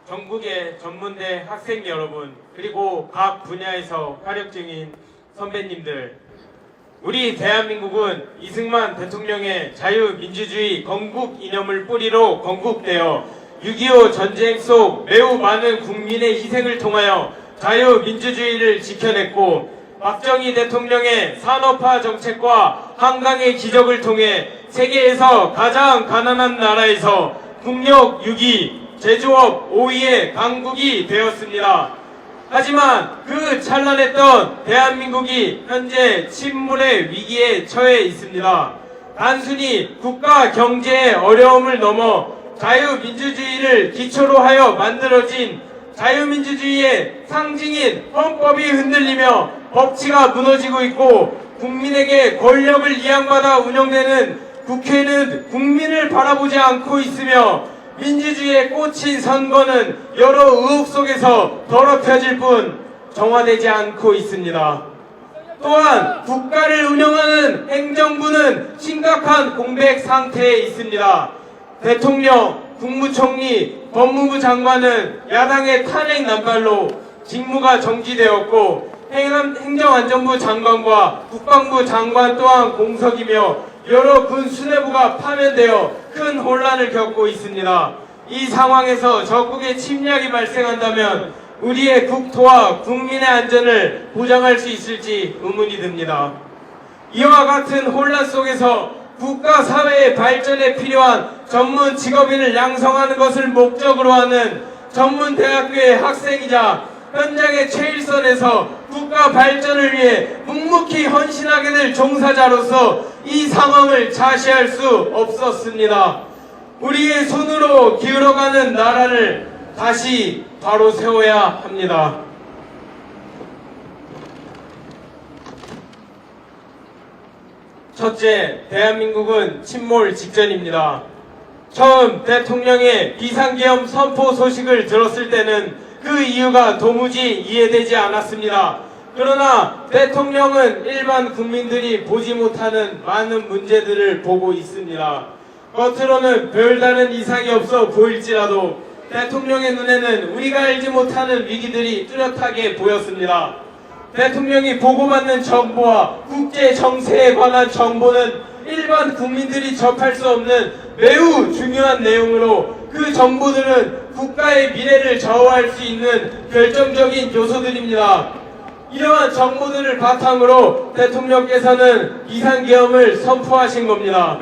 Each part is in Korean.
전국의 전문대 학생 여러분, 그리고 각 분야에서 활약 중인 선배님들, 우리 대한민국은 이승만 대통령의 자유민주주의 건국 이념을 뿌리로 건국되어 6.25 전쟁 속 매우 많은 국민의 희생을 통하여 자유민주주의를 지켜냈고, 박정희 대통령의 산업화 정책과 한강의 기적을 통해 세계에서 가장 가난한 나라에서 국력 6위, 제조업 5위의 강국이 되었습니다. 하지만 그 찬란했던 대한민국이 현재 침몰의 위기에 처해 있습니다. 단순히 국가 경제의 어려움을 넘어 자유민주주의를 기초로 하여 만들어진 자유민주주의의 상징인 헌법이 흔들리며 법치가 무너지고 있고, 국민에게 권력을 이양받아 운영되는 국회는 국민을 바라보지 않고 있으며, 민주주의에 꽂힌 선거는 여러 의혹 속에서 더럽혀질 뿐 정화되지 않고 있습니다. 또한 국가를 운영하는 행정부는 심각한 공백 상태에 있습니다. 대통령, 국무총리, 법무부 장관은 야당의 탄핵 난발로 직무가 정지되었고, 행정안전부 장관과 국방부 장관 또한 공석이며 여러 군 수뇌부가 파면되어 큰 혼란을 겪고 있습니다. 이 상황에서 적국의 침략이 발생한다면 우리의 국토와 국민의 안전을 보장할 수 있을지 의문이 듭니다. 이와 같은 혼란 속에서 국가 사회의 발전에 필요한 전문 직업인을 양성하는 것을 목적으로 하는 전문대학교의 학생이자 현장의 최일선에서 국가 발전을 위해 묵묵히 헌신하게 될 종사자로서 이 상황을 자시할 수 없었습니다. 우리의 손으로 기울어가는 나라를 다시 바로 세워야 합니다. 첫째, 대한민국은 침몰 직전입니다. 처음 대통령의 비상계엄 선포 소식을 들었을 때는 그 이유가 도무지 이해되지 않았습니다. 그러나 대통령은 일반 국민들이 보지 못하는 많은 문제들을 보고 있습니다. 겉으로는 별다른 이상이 없어 보일지라도 대통령의 눈에는 우리가 알지 못하는 위기들이 뚜렷하게 보였습니다. 대통령이 보고받는 정보와 국제 정세에 관한 정보는 일반 국민들이 접할 수 없는 매우 중요한 내용으로, 그 정보들은 국가의 미래를 좌우할 수 있는 결정적인 요소들입니다. 이러한 정보들을 바탕으로 대통령께서는 비상계엄을 선포하신 겁니다.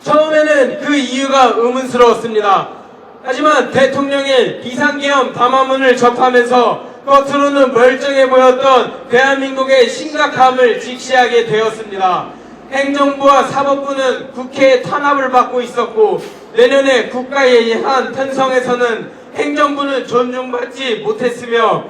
처음에는 그 이유가 의문스러웠습니다. 하지만 대통령의 비상계엄 담화문을 접하면서 겉으로는 멀쩡해 보였던 대한민국의 심각함을 직시하게 되었습니다. 행정부와 사법부는 국회의 탄압을 받고 있었고, 내년에 국가의 한 편성에서는 행정부는 존중받지 못했으며,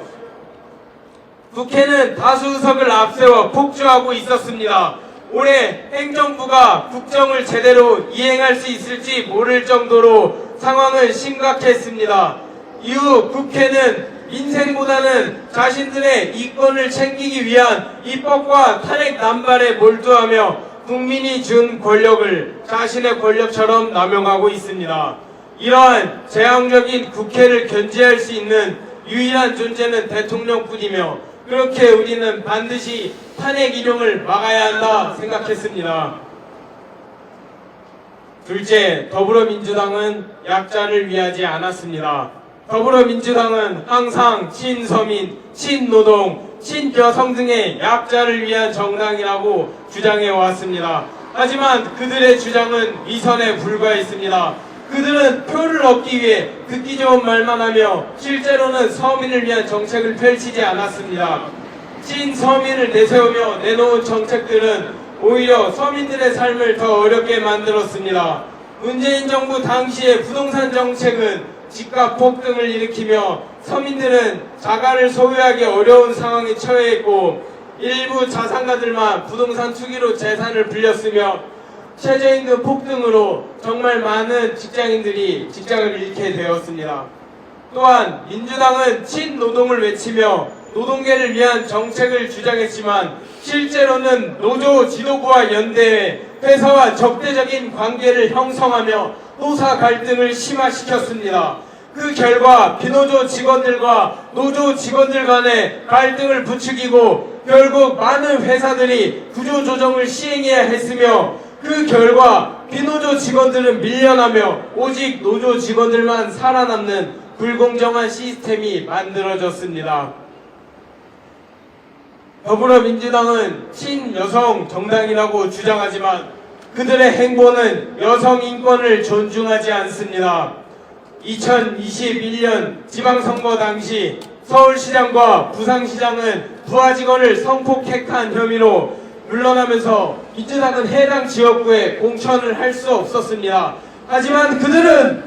국회는 다수 의석을 앞세워 폭주하고 있었습니다. 올해 행정부가 국정을 제대로 이행할 수 있을지 모를 정도로 상황은 심각했습니다. 이후 국회는 민생보다는 자신들의 이권을 챙기기 위한 입법과 탄핵 남발에 몰두하며 국민이 준 권력을 자신의 권력처럼 남용하고 있습니다. 이러한 재앙적인 국회를 견제할 수 있는 유일한 존재는 대통령뿐이며, 그렇게 우리는 반드시 탄핵 인용을 막아야 한다 생각했습니다. 둘째, 더불어민주당은 약자를 위하지 않았습니다. 더불어민주당은 항상 친서민, 친노동, 친여성 등의 약자를 위한 정당이라고 주장해 왔습니다. 하지만 그들의 주장은 위선에 불과했습니다. 그들은 표를 얻기 위해 듣기 좋은 말만 하며 실제로는 서민을 위한 정책을 펼치지 않았습니다. 친서민을 내세우며 내놓은 정책들은 오히려 서민들의 삶을 더 어렵게 만들었습니다. 문재인 정부 당시의 부동산 정책은 집값 폭등을 일으키며 서민들은 자가를 소유하기 어려운 상황에 처해있고, 일부 자산가들만 부동산 투기로 재산을 불렸으며, 최저임금 폭등으로 정말 많은 직장인들이 직장을 잃게 되었습니다. 또한 민주당은 친노동을 외치며 노동계를 위한 정책을 주장했지만, 실제로는 노조 지도부와 연대해 회사와 적대적인 관계를 형성하며 노사 갈등을 심화시켰습니다. 그 결과 비노조 직원들과 노조 직원들 간의 갈등을 부추기고 결국 많은 회사들이 구조조정을 시행해야 했으며 그 결과 비노조 직원들은 밀려나며 오직 노조 직원들만 살아남는 불공정한 시스템이 만들어졌습니다. 더불어민주당은 친여성 정당이라고 주장하지만 그들의 행보는 여성 인권을 존중하지 않습니다. 2021년 지방선거 당시 서울시장과 부산시장은 부하 직원을 성폭행한 혐의로 물러나면서 민주당은 해당 지역구에 공천을 할 수 없었습니다. 하지만 그들은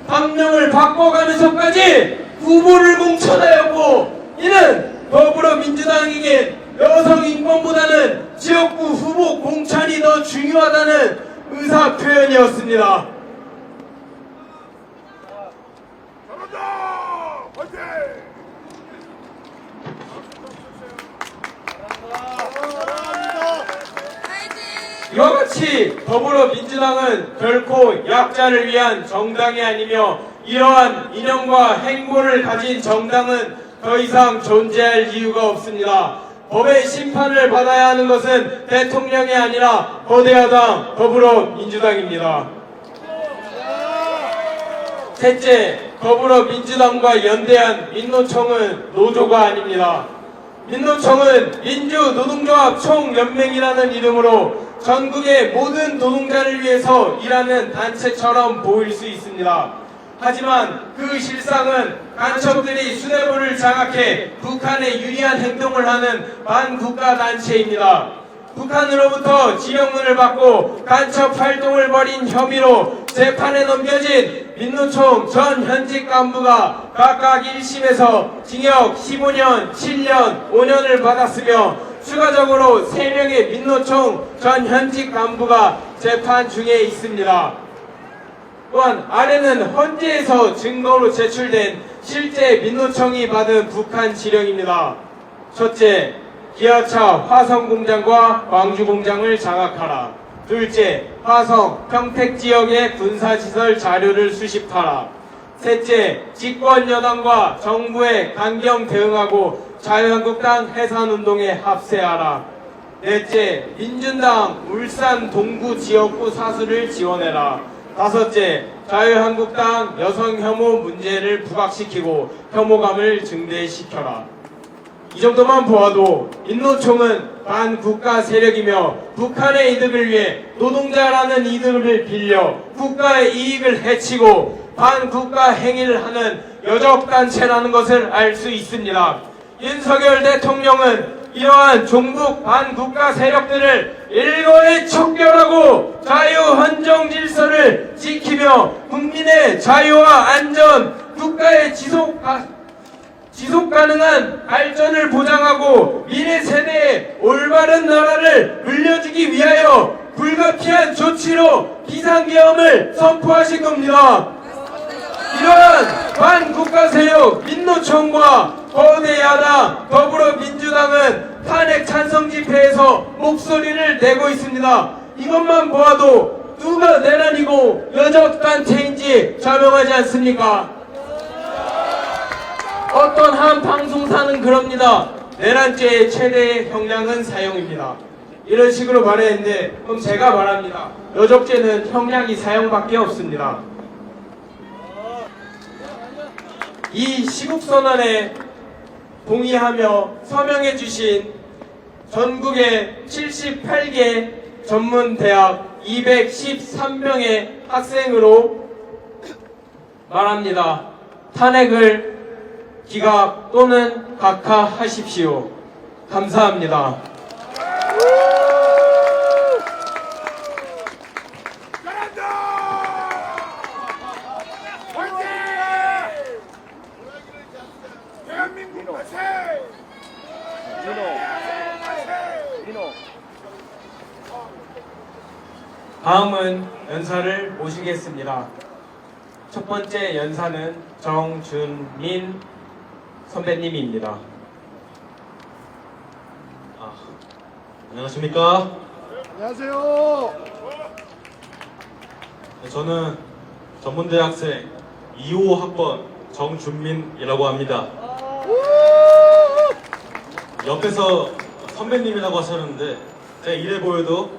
당명을 바꿔가면서까지 후보를 공천하였고 이는 더불어민주당에게 여성 인권보다는 지역구 후보 공천이 더 중요하다는 의사 표현이었습니다. 이와 같이 더불어민주당은 결코 약자를 위한 정당이 아니며 이러한 이념과 행보를 가진 정당은 더 이상 존재할 이유가 없습니다. 법의 심판을 받아야 하는 것은 대통령이 아니라 거대야당 더불어민주당입니다. 셋째, 더불어민주당과 연대한 민노총은 노조가 아닙니다. 민노총은 민주노동조합 총연맹이라는 이름으로 전국의 모든 노동자를 위해서 일하는 단체처럼 보일 수 있습니다. 하지만 그 실상은 간첩들이 수뇌부를 장악해 북한에 유리한 행동을 하는 반국가 단체입니다. 북한으로부터 지령문을 받고 간첩 활동을 벌인 혐의로 재판에 넘겨진 민노총 전 현직 간부가 각각 1심에서 징역 15년, 7년, 5년을 받았으며 추가적으로 3명의 민노총 전 현직 간부가 재판 중에 있습니다. 또한 아래는 헌재에서 증거로 제출된 실제 민노총이 받은 북한 지령입니다. 첫째, 기아차 화성공장과 광주공장을 장악하라. 둘째, 화성, 평택 지역의 군사시설 자료를 수집하라. 셋째, 집권여당과 정부에 강경 대응하고 자유한국당 해산운동에 합세하라. 넷째, 민준당 울산 동구 지역구 사수를 지원해라. 다섯째, 자유한국당 여성 혐오 문제를 부각시키고 혐오감을 증대시켜라. 이 정도만 보아도 민노총은 반국가 세력이며 북한의 이득을 위해 노동자라는 이득을 빌려 국가의 이익을 해치고 반국가 행위를 하는 여적단체라는 것을 알 수 있습니다. 윤석열 대통령은 이러한 종북 반국가 세력들을 일거에 척결하고 자유헌정 질서를 지키며 국민의 자유와 안전, 국가의 지속 가능한 발전을 보장하고 미래 세대에 올바른 나라를 물려주기 위하여 불가피한 조치로 비상계엄을 선포하신 겁니다. 이러한 반국가 세력 민노총과 거대 야당 더불어민주당은 탄핵 찬성 집회에서 목소리를 내고 있습니다. 이것만 보아도 누가 내란이고 여적단체인지 자명하지 않습니까? 어떤 한 방송사는 그럽니다. 내란죄의 최대의 형량은 사형입니다. 이런 식으로 말했는데 그럼 제가 말합니다. 여적죄는 형량이 사형밖에 없습니다. 이 시국선언에 동의하며 서명해 주신 전국의 78개 전문대학 213명의 학생으로 말합니다. 탄핵을 기각 또는 각하하십시오. 감사합니다. 다음은 연사를 모시겠습니다. 첫 번째 연사는 정준민 선배님입니다. 안녕하십니까? 안녕하세요. 저는 전문대학생 2호 학번 정준민이라고 합니다. 옆에서 선배님이라고 하셨는데 제가 이래 보여도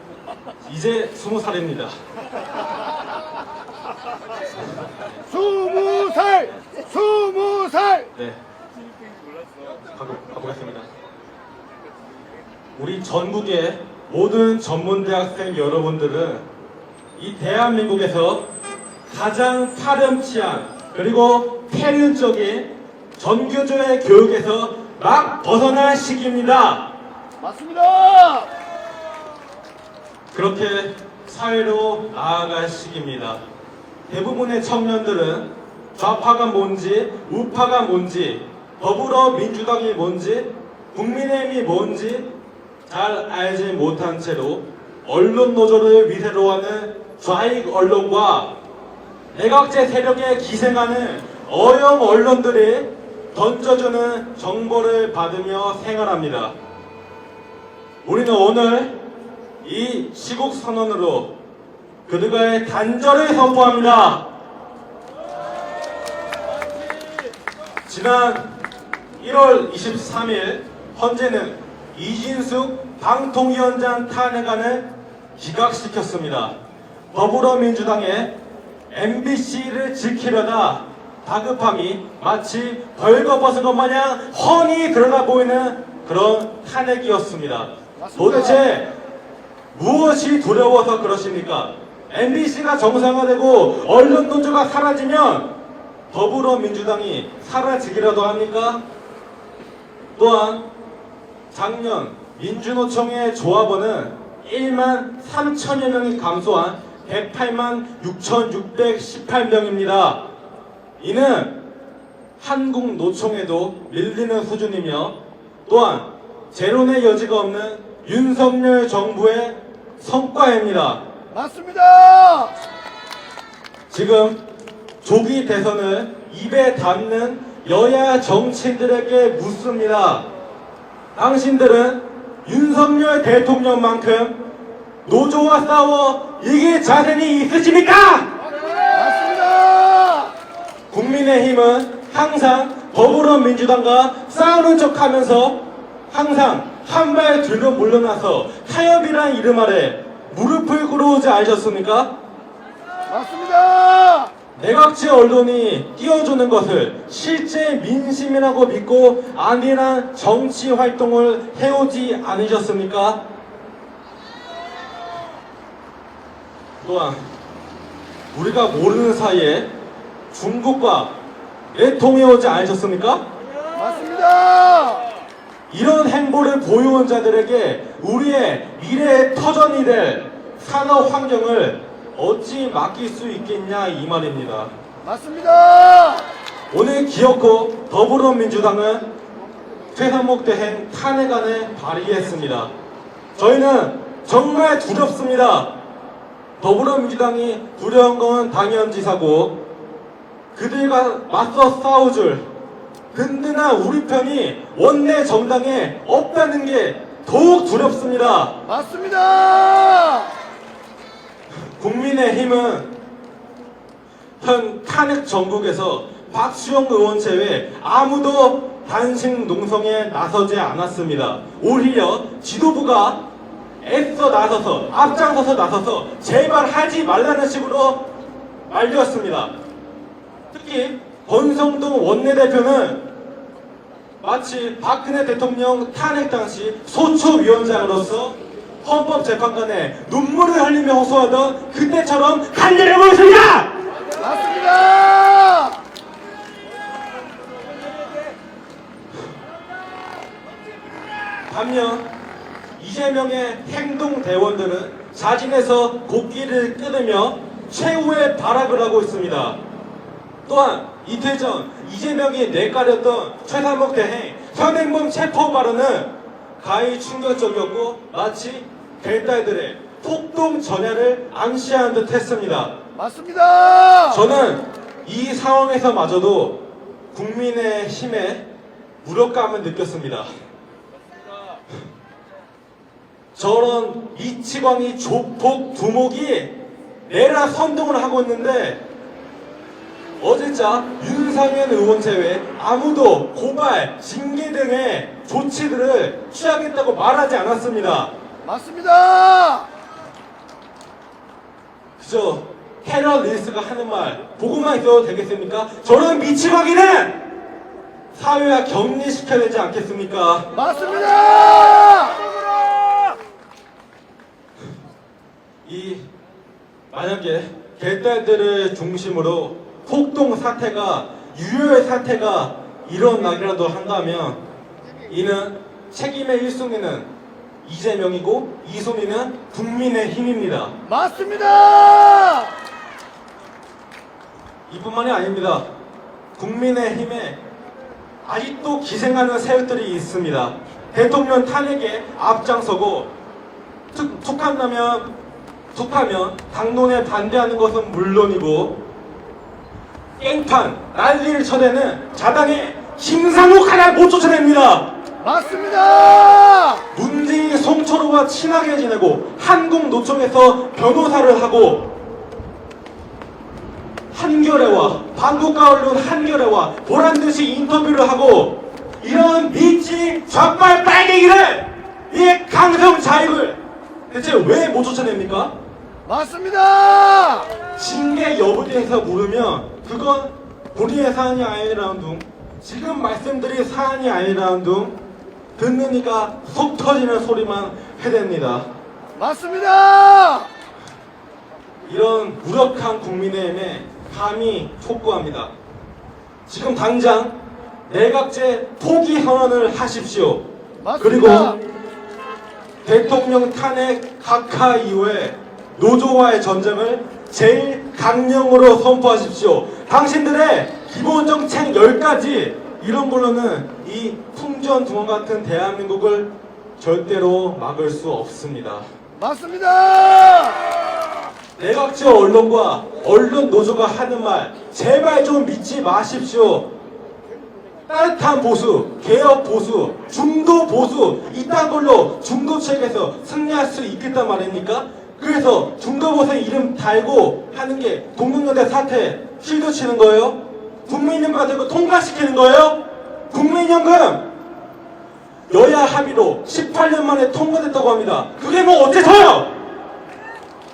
이제 20살입니다. 20살! 20살! 네. 가보겠습니다. 우리 전국의 모든 전문대학생 여러분들은 이 대한민국에서 가장 파렴치한 그리고 폐륜적인 전교조의 교육에서 막 벗어날 시기입니다. 맞습니다! 그렇게 사회로 나아갈 시기입니다. 대부분의 청년들은 좌파가 뭔지, 우파가 뭔지, 더불어민주당이 뭔지, 국민의힘이 뭔지 잘 알지 못한 채로 언론 노조를 위세로 하는 좌익 언론과 내각제 세력에 기생하는 어영 언론들이 던져주는 정보를 받으며 생활합니다. 우리는 오늘 이 시국 선언으로 그들과의 단절을 선포합니다. 지난 1월 23일 헌재는 이진숙 방통위원장 탄핵안을 기각시켰습니다. 더불어민주당의 MBC를 지키려다 다급함이 마치 벌거벗은 것 마냥 훤히 드러나 보이는 그런 탄핵이었습니다. 도대체 무엇이 두려워서 그러십니까? MBC가 정상화되고 언론 노조가 사라지면 더불어민주당이 사라지기라도 합니까? 또한 작년 민주노총의 조합원은 1만 3천여 명이 감소한 108만 6,618명입니다. 이는 한국 노총에도 밀리는 수준이며 또한 재론의 여지가 없는 윤석열 정부의 성과입니다. 맞습니다! 지금 조기 대선을 입에 담는 여야 정치인들에게 묻습니다. 당신들은 윤석열 대통령만큼 노조와 싸워 이길 자신이 있으십니까? 맞습니다! 국민의힘은 항상 더불어민주당과 싸우는 척하면서 항상 한 발 뒤로 물러나서 타협이란 이름 아래 무릎을 꿇어오지 않으셨습니까? 맞습니다! 내각제 언론이 띄워주는 것을 실제 민심이라고 믿고 안일한 정치 활동을 해오지 않으셨습니까? 또한 우리가 모르는 사이에 중국과 내통해오지 않으셨습니까? 맞습니다! 이런 행보를 보여온 자들에게 우리의 미래의 터전이 될 산업 환경을 어찌 맡길 수 있겠냐 이 말입니다. 맞습니다! 오늘 기어코 더불어민주당은 최상목 대행 탄핵안을 발의했습니다. 저희는 정말 두렵습니다. 더불어민주당이 두려운 건 당연지사고 그들과 맞서 싸워줄 든든한 우리 편이 원내 정당에 없다는 게 더욱 두렵습니다. 맞습니다! 국민의힘은 현 탄핵 전국에서 박수영 의원 제외 아무도 단식 농성에 나서지 않았습니다. 오히려 지도부가 애써 나서서 앞장서서 나서서 제발 하지 말라는 식으로 말렸습니다. 특히 권성동 원내대표는 마치 박근혜 대통령 탄핵 당시 소초위원장으로서 헌법재판관에 눈물을 흘리며 호소하던 그때처럼 간절해 보였습니다! 맞습니다! 반면 이재명의 행동대원들은 자진해서 곡기를 끊으며 최후의 발악을 하고 있습니다. 또한 이틀 전 이재명이 내까렸던 최상목 대행 현행범 체포 발언은 가히 충격적이었고 마치 델딸들의 폭동 전야를 암시하는 듯 했습니다. 맞습니다! 저는 이 상황에서마저도 국민의힘의 무력감을 느꼈습니다. 저런 이치광이 조폭 두목이 내라 선동을 하고 있는데 어제자 윤상현 의원 제외 아무도 고발, 징계 등의 조치들을 취하겠다고 말하지 않았습니다. 맞습니다. 그저 테러리스트가 하는 말 보고만 있어도 되겠습니까? 저런 미치광이는 사회와 격리시켜야 되지 않겠습니까? 맞습니다. 만약에 개딸들을 중심으로 폭동 사태가 유혈 사태가 일어나기라도 한다면 이는 책임의 1순위는 이재명이고 2순위는 국민의힘입니다. 맞습니다. 이뿐만이 아닙니다. 국민의힘에 아직도 기생하는 세력들이 있습니다. 대통령 탄핵에 앞장서고 툭하면 당론에 반대하는 것은 물론이고 깽판, 난리를 쳐대는 자당의 김상욱 하나 못 쫓아냅니다. 맞습니다. 문재인 송철호와 친하게 지내고 한국노총에서 변호사를 하고 한겨레와 방국가 언론 한겨레와 보란듯이 인터뷰를 하고 이런 미치 좌빨 빨갱이를 이 강성 자익을 대체 왜 못 쫓아냅니까? 맞습니다. 징계 여부에 대해서 물으면 그건 본인의 사안이 아니라는 둥 지금 말씀드린 사안이 아니라는 둥 듣는 이가 속 터지는 소리만 해댑니다. 맞습니다. 이런 무력한 국민의힘에 감히 촉구합니다. 지금 당장 내각제 포기 선언을 하십시오. 그리고 맞습니다. 대통령 탄핵 각하 이후에 노조와의 전쟁을 제일 강령으로 선포하십시오. 당신들의 기본정책 10가지 이런 걸로는 이 풍전등원 같은 대한민국을 절대로 막을 수 없습니다. 맞습니다. 내각제 언론과 언론 노조가 하는 말 제발 좀 믿지 마십시오. 따뜻한 보수, 개혁 보수, 중도 보수 이딴 걸로 중도책에서 승리할 수 있겠단 말입니까? 그래서 중도 보수 이름 달고 하는 게 동국연대 사태 실드 치는 거예요? 국민연금 같은 거 통과시키는 거예요? 국민연금 여야 합의로 18년 만에 통과됐다고 합니다. 그게 뭐 어째서요?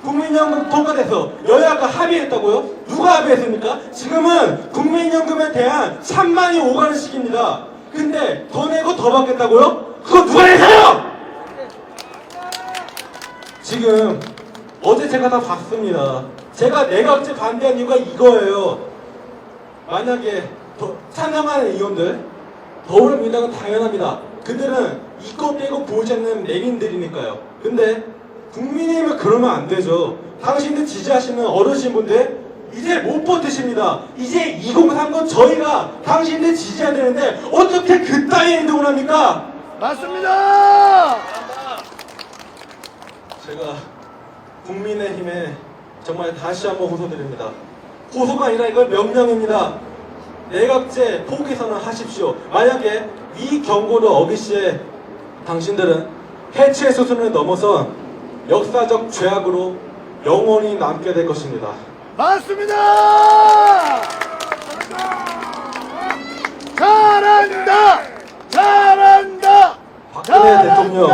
국민연금 통과돼서 여야가 합의했다고요? 누가 합의했습니까? 지금은 국민연금에 대한 찬반이 오가는 시기입니다. 근데 더 내고 더 받겠다고요? 그거 누가 해서요? 지금 어제 제가 다 봤습니다. 제가 내각제 반대한 이유가 이거예요. 만약에 찬성하는 의원들 더불어민주당은 당연합니다. 그들은 이거 빼고 보지 않는 맹인들이니까요. 근데 국민의힘은 그러면 안 되죠. 당신들 지지하시는 어르신분들 이제 못 버티십니다. 이제 2030 저희가 당신들 지지해야 되는데 어떻게 그따위 행동을 합니까? 맞습니다. 제가 국민의힘에 정말 다시 한번 호소드립니다. 호소가 아니라 이건 명령입니다. 내각제 포기 선언하십시오. 만약에 이 경고를 어기시에 당신들은 해체 수순을 넘어선 역사적 죄악으로 영원히 남게 될 것입니다. 맞습니다. 잘한다. 잘한다. 박근혜 대통령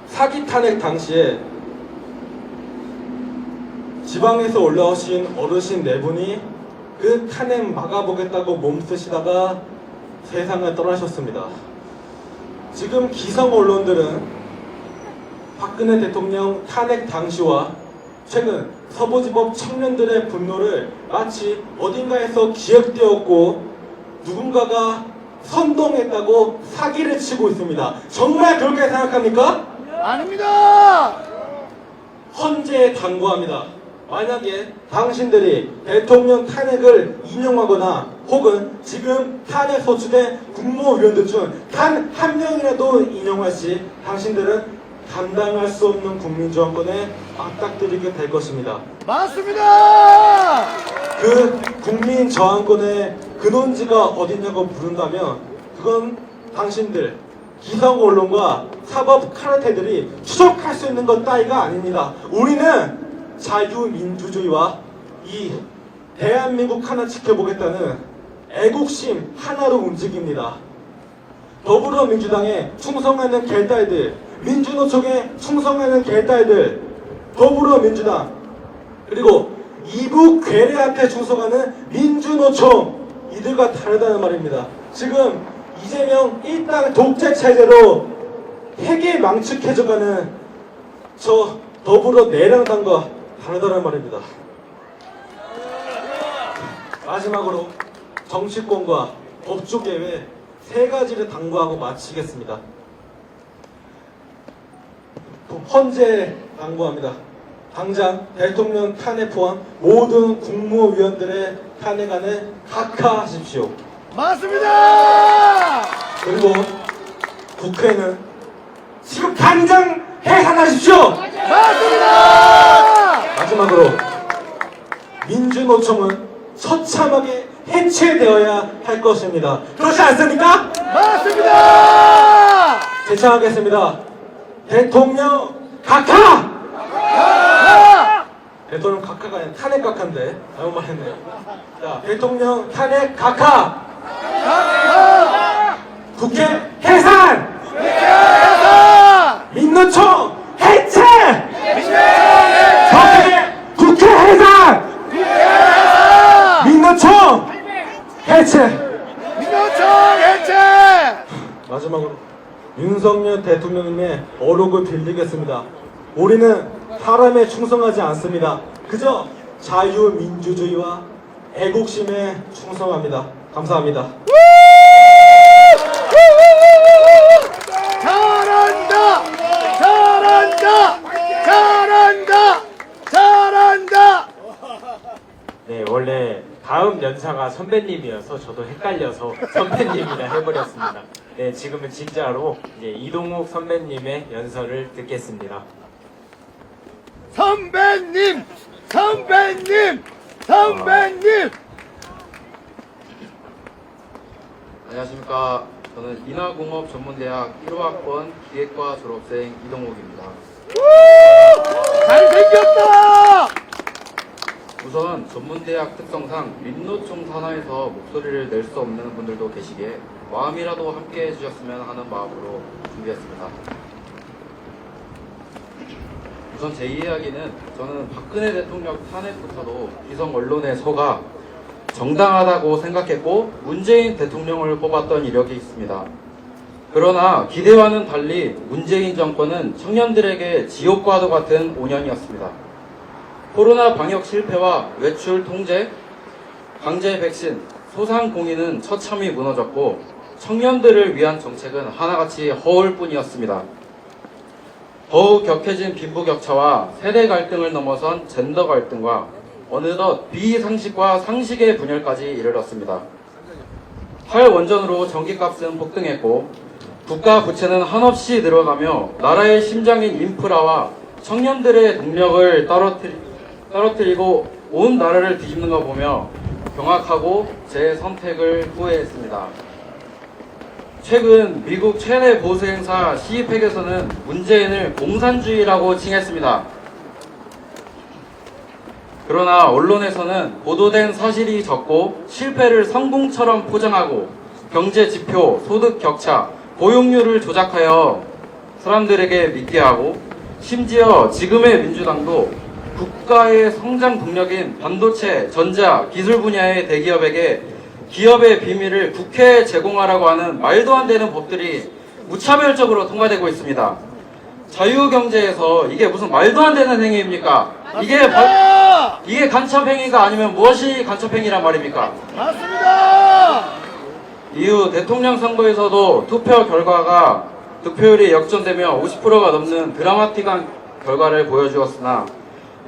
사기 탄핵 당시에 지방에서 올라오신 어르신 4분이 그 탄핵 막아보겠다고 몸쓰시다가 세상을 떠나셨습니다. 지금 기성 언론들은 박근혜 대통령 탄핵 당시와 최근 서부지법 청년들의 분노를 마치 어딘가에서 기획되었고 누군가가 선동했다고 사기를 치고 있습니다. 정말 그렇게 생각합니까? 아닙니다. 헌재에 당부합니다. 만약에 당신들이 대통령 탄핵을 인용하거나 혹은 지금 탄핵 소추된 국무위원들 중 단 한 명이라도 인용할 시 당신들은 감당할 수 없는 국민저항권에 맞닥뜨리게 될 것입니다. 맞습니다. 그 국민저항권의 근원지가 어디냐고 물은다면 그건 당신들 기성 언론과 사법 카르텔들이 추적할 수 있는 것 따위가 아닙니다. 우리는 자유민주주의와 이 대한민국 하나 지켜보겠다는 애국심 하나로 움직입니다. 더불어민주당에 충성하는 개딸들, 민주노총에 충성하는 개딸들, 더불어민주당, 그리고 이북 괴뢰한테 충성하는 민주노총, 이들과 다르다는 말입니다. 지금 이재명 일당 독재 체제로 핵이 망측해져가는 저 더불어 내량당과 다르다는 말입니다. 마지막으로 정치권과 법조 예외 세 가지를 당부하고 마치겠습니다. 헌재 당부합니다. 당장 대통령 탄핵 포함 모든 국무위원들의 탄핵안을 각하하십시오. 맞습니다. 그리고 국회는 지금 당장 해산하십시오. 맞습니다. 마지막으로 민주노총은 처참하게 해체되어야 할 것입니다. 그렇지 않습니까? 맞습니다. 제청하겠습니다. 대통령 각하! 대통령 각하가 아니라 탄핵 각하인데 잘못 말했네요. 자, 대통령 탄핵 각하! 국회 해산! 민노총 해체! 국회 해산! 민노총 해체! 민노총 해체. 마지막으로 윤석열 대통령님의 어록을 빌리겠습니다. 우리는 사람에 충성하지 않습니다. 그저 자유민주주의와 애국심에 충성합니다. 감사합니다. 잘한다. 잘한다. 잘한다. 잘한다. 네, 원래 다음 연사가 선배님이어서 저도 헷갈려서 선배님이라 해버렸습니다. 네, 지금은 진짜로 이제 이동욱 선배님의 연설을 듣겠습니다. 선배님. 선배님. 선배님. 안녕하십니까. 저는 인하공업전문대학 1호학번 기획과 졸업생 이동욱입니다. 잘생겼다. 우선 전문대학 특성상 민노총 산하에서 목소리를 낼 수 없는 분들도 계시기에 마음이라도 함께 해주셨으면 하는 마음으로 준비했습니다. 우선 제 이야기는 저는 박근혜 대통령 탄핵부터도 기성 언론의 서가 정당하다고 생각했고 문재인 대통령을 뽑았던 이력이 있습니다. 그러나 기대와는 달리 문재인 정권은 청년들에게 지옥과도 같은 5년이었습니다. 코로나 방역 실패와 외출 통제, 강제 백신, 소상공인은 처참히 무너졌고 청년들을 위한 정책은 하나같이 허울 뿐이었습니다. 더욱 격해진 빈부격차와 세대 갈등을 넘어선 젠더 갈등과 어느덧 비상식과 상식의 분열까지 이르렀습니다. 탈원전으로 전기값은 폭등했고 국가 부채는 한없이 늘어가며 나라의 심장인 인프라와 청년들의 동력을 떨어뜨리고 온 나라를 뒤집는 거 보며 경악하고 제 선택을 후회했습니다. 최근 미국 최대 보수 행사 시의팩에서는 문재인을 공산주의라고 칭했습니다. 그러나 언론에서는 보도된 사실이 적고 실패를 성공처럼 포장하고 경제 지표, 소득 격차, 고용률을 조작하여 사람들에게 믿게 하고 심지어 지금의 민주당도 국가의 성장 동력인 반도체, 전자, 기술 분야의 대기업에게 기업의 비밀을 국회에 제공하라고 하는 말도 안 되는 법들이 무차별적으로 통과되고 있습니다. 자유경제에서 이게 무슨 말도 안 되는 행위입니까? 이게 간첩행위가 아니면 무엇이 간첩행위란 말입니까? 맞습니다. 이후 대통령 선거에서도 투표 결과가 득표율이 역전되며 50%가 넘는 드라마틱한 결과를 보여주었으나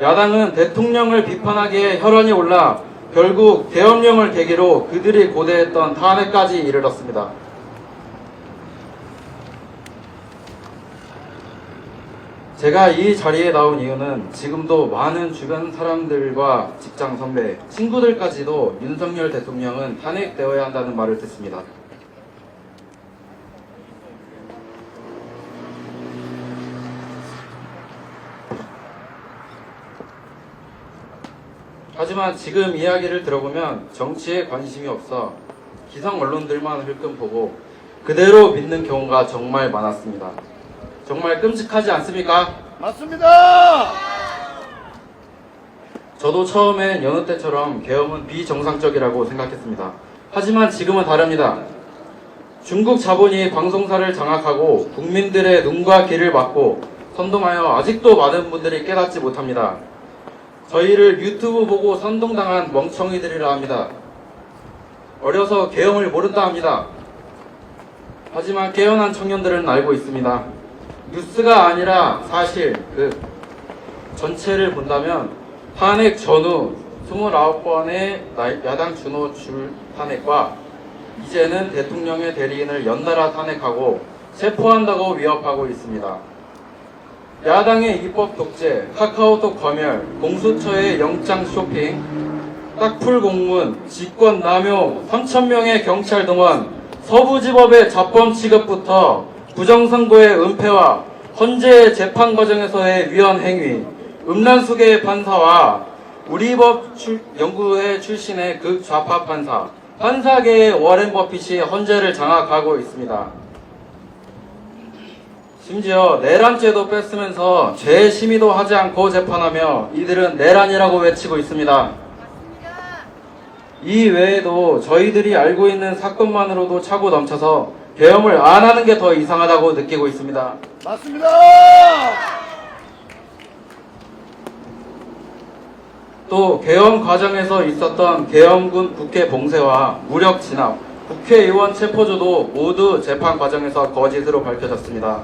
야당은 대통령을 비판하기에 혈안이 올라 결국 대엄령을 계기로 그들이 고대했던 탄핵까지 이르렀습니다. 제가 이 자리에 나온 이유는 지금도 많은 주변 사람들과 직장 선배, 친구들까지도 윤석열 대통령은 탄핵되어야 한다는 말을 듣습니다. 하지만 지금 이야기를 들어보면 정치에 관심이 없어 기성 언론들만 흘끔 보고 그대로 믿는 경우가 정말 많았습니다. 정말 끔찍하지 않습니까? 맞습니다. 저도 처음엔 여느 때처럼 계엄은 비정상적이라고 생각했습니다. 하지만 지금은 다릅니다. 중국 자본이 방송사를 장악하고 국민들의 눈과 귀를 막고 선동하여 아직도 많은 분들이 깨닫지 못합니다. 저희를 유튜브 보고 선동당한 멍청이들이라 합니다. 어려서 계엄을 모른다 합니다. 하지만 깨어난 청년들은 알고 있습니다. 뉴스가 아니라 사실 그 전체를 본다면 탄핵 전후 29번의 야당 준호 줄 탄핵과 이제는 대통령의 대리인을 연달아 탄핵하고 체포한다고 위협하고 있습니다. 야당의 입법 독재, 카카오톡 검열, 공수처의 영장 쇼핑, 딱풀 공문, 직권 남용, 3,000명의 경찰 동원, 서부지법의 자범 취급부터 부정선고의 은폐와 헌재 재판 과정에서의 위헌 행위, 음란수계 판사와 우리법 연구회 출신의 극좌파 판사, 판사계의 워렌 버핏이 헌재를 장악하고 있습니다. 심지어 내란죄도 뺐으면서 죄 심의도 하지 않고 재판하며 이들은 내란이라고 외치고 있습니다. 이 외에도 저희들이 알고 있는 사건만으로도 차고 넘쳐서 계엄을 안 하는 게 더 이상하다고 느끼고 있습니다. 맞습니다. 또 계엄 과정에서 있었던 계엄군 국회 봉쇄와 무력 진압, 국회의원 체포조도 모두 재판 과정에서 거짓으로 밝혀졌습니다.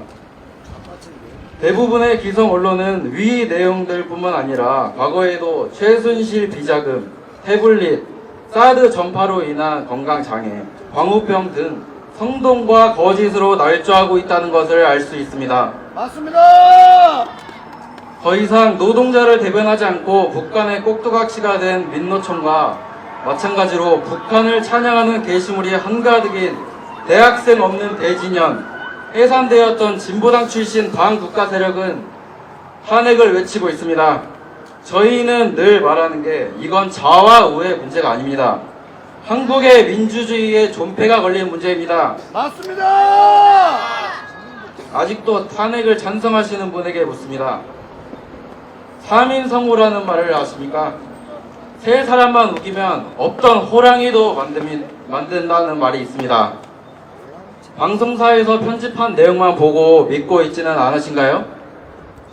대부분의 기성 언론은 위 내용들뿐만 아니라 과거에도 최순실 비자금, 태블릿, 사드 전파로 인한 건강장애, 광우병 등 성동과 거짓으로 날조하고 있다는 것을 알 수 있습니다. 맞습니다. 더 이상 노동자를 대변하지 않고 북한의 꼭두각시가 된 민노총과 마찬가지로 북한을 찬양하는 게시물이 한가득인 대학생 없는 대진년, 해산되었던 진보당 출신 반국가 세력은 탄핵을 외치고 있습니다. 저희는 늘 말하는 게 이건 자와 우의 문제가 아닙니다. 한국의 민주주의에 존폐가 걸린 문제입니다. 맞습니다. 아직도 탄핵을 찬성하시는 분에게 묻습니다. 3인성우라는 말을 아십니까? 세 사람만 우기면 없던 호랑이도 만든다는 말이 있습니다. 방송사에서 편집한 내용만 보고 믿고 있지는 않으신가요?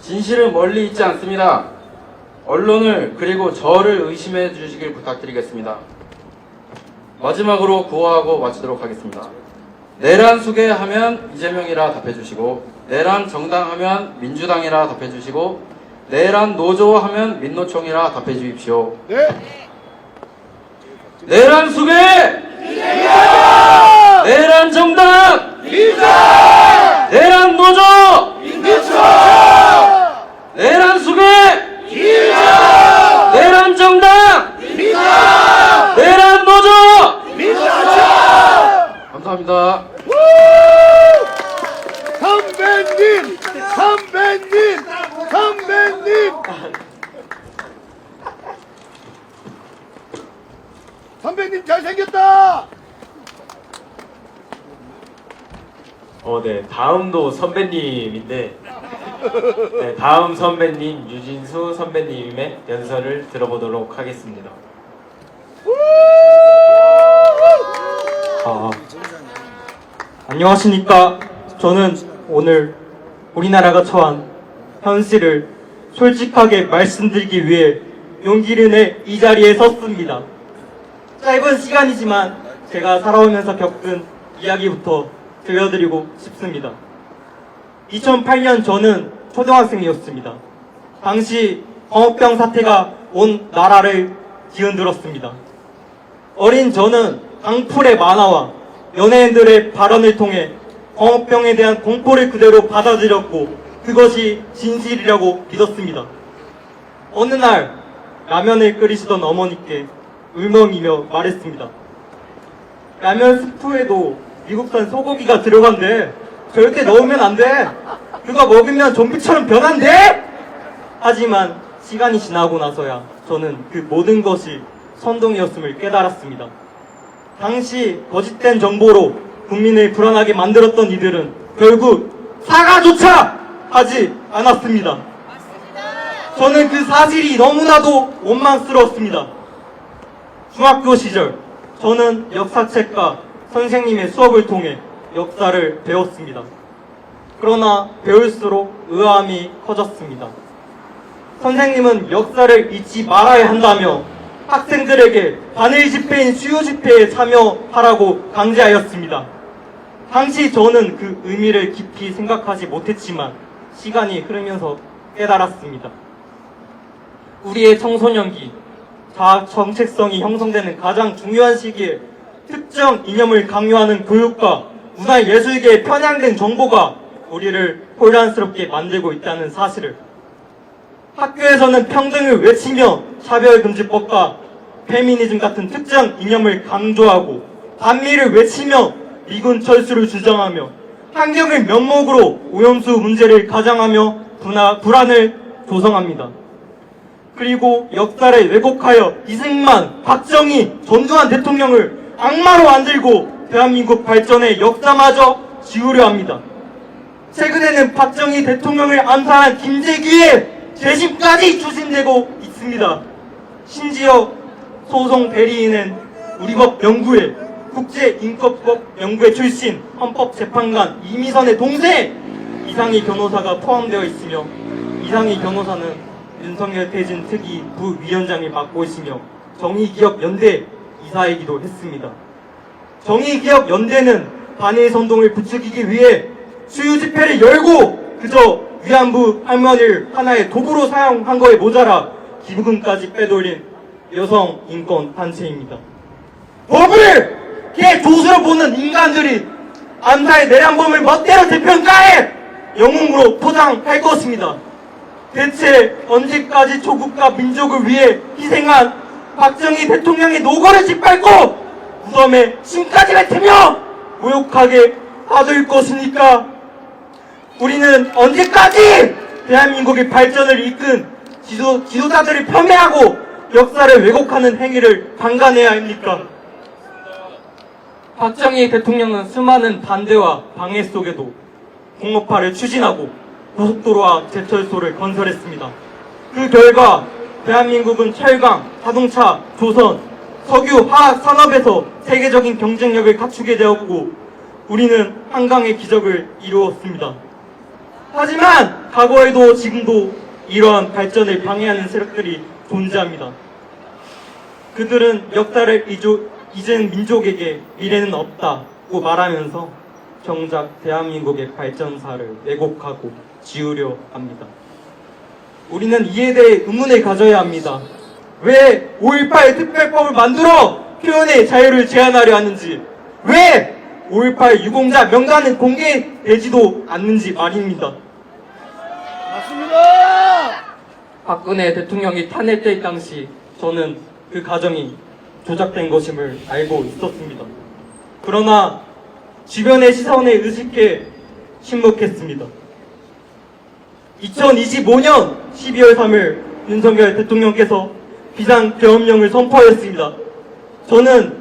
진실은 멀리 있지 않습니다. 언론을 그리고 저를 의심해 주시길 부탁드리겠습니다. 마지막으로 구호하고 마치도록 하겠습니다. 내란 수계 하면 이재명이라 답해주시고, 내란 정당 하면 민주당이라 답해주시고, 내란 노조 하면 민노총이라 답해주십시오. 네. 내란 수계! 내란 정당! 내란 노조! 내란 수계! 내란 정당! 내란 노조! 감사합니다. 선배님! 선배님! 선배님! 선배님 잘생겼다! 네, 다음도 선배님인데, 네, 다음 선배님 유진수 선배님의 연설을 들어보도록 하겠습니다. 안녕하십니까. 저는 오늘 우리나라가 처한 현실을 솔직하게 말씀드리기 위해 용기를 내 이 자리에 섰습니다. 짧은 시간이지만 제가 살아오면서 겪은 이야기부터 들려드리고 싶습니다. 2008년 저는 초등학생이었습니다. 당시 광우병 사태가 온 나라를 뒤흔들었습니다. 어린 저는 강풀의 만화와 연예인들의 발언을 통해 광우병에 대한 공포를 그대로 받아들였고 그것이 진실이라고 믿었습니다. 어느 날 라면을 끓이시던 어머니께 울먹이며 말했습니다. 라면 스프에도 미국산 소고기가 들어간대. 절대 넣으면 안 돼. 그거 먹으면 좀비처럼 변한대. 하지만 시간이 지나고 나서야 저는 그 모든 것이 선동이었음을 깨달았습니다. 당시 거짓된 정보로 국민을 불안하게 만들었던 이들은 결국 사과조차 하지 않았습니다. 저는 그 사실이 너무나도 원망스러웠습니다. 중학교 시절 저는 역사책과 선생님의 수업을 통해 역사를 배웠습니다. 그러나 배울수록 의아함이 커졌습니다. 선생님은 역사를 잊지 말아야 한다며 학생들에게 반일 집회인 수요 집회에 참여하라고 강제하였습니다. 당시 저는 그 의미를 깊이 생각하지 못했지만 시간이 흐르면서 깨달았습니다. 우리의 청소년기, 자아 정체성이 형성되는 가장 중요한 시기에 특정 이념을 강요하는 교육과 문화예술계에 편향된 정보가 우리를 혼란스럽게 만들고 있다는 사실을, 학교에서는 평등을 외치며 차별금지법과 페미니즘 같은 특정 이념을 강조하고 반미를 외치며 미군 철수를 주장하며 환경을 면목으로 오염수 문제를 가장하며 불안을 조성합니다. 그리고 역사를 왜곡하여 이승만, 박정희, 전두환 대통령을 악마로 만들고 대한민국 발전의 역사마저 지우려 합니다. 최근에는 박정희 대통령을 암살한 김재규의 재심까지 추진되고 있습니다. 심지어 소송 대리인은 우리법 연구회, 국제인권법 연구회 출신 헌법재판관 이미선의 동생 이상희 변호사가 포함되어 있으며, 이상희 변호사는 윤석열 퇴진 특위 부위원장을 맡고 있으며 정의기억연대 이사이기도 했습니다. 정의기억연대는 반일 선동을 부추기기 위해 수요 집회를 열고 그저 위안부 할머니를 하나의 도구로 사용한 거에 모자라 기부금까지 빼돌린 여성 인권 단체입니다. 법을 개조수로 보는 인간들이 암사의 내란범을 멋대로 재평가해 영웅으로 포장할 것입니다. 대체 언제까지 조국과 민족을 위해 희생한 박정희 대통령의 노고를 짓밟고 무덤에 침까지 뱉으며 모욕하게 놔둘 것입니까? 우리는 언제까지 대한민국의 발전을 이끈 지도자들을 폄훼하고 역사를 왜곡하는 행위를 방관해야 합니까? 박정희 대통령은 수많은 반대와 방해 속에도 공업화를 추진하고 고속도로와 제철소를 건설했습니다. 그 결과 대한민국은 철강, 자동차, 조선, 석유, 화학 산업에서 세계적인 경쟁력을 갖추게 되었고 우리는 한강의 기적을 이루었습니다. 하지만 과거에도 지금도 이러한 발전을 방해하는 세력들이 존재합니다. 그들은 역사를 잊은 민족에게 미래는 없다고 말하면서 정작 대한민국의 발전사를 왜곡하고 지우려 합니다. 우리는 이에 대해 의문을 가져야 합니다. 왜 5.18 특별법을 만들어 표현의 자유를 제한하려 하는지, 왜 5.18 유공자 명단은 공개되지도 않는지 말입니다. 맞습니다. 박근혜 대통령이 탄핵될 당시 저는 그 과정이 조작된 것임을 알고 있었습니다. 그러나 주변의 시선에 의식해 침묵했습니다. 2025년 12월 3일 윤석열 대통령께서 비상계엄령을 선포하였습니다. 저는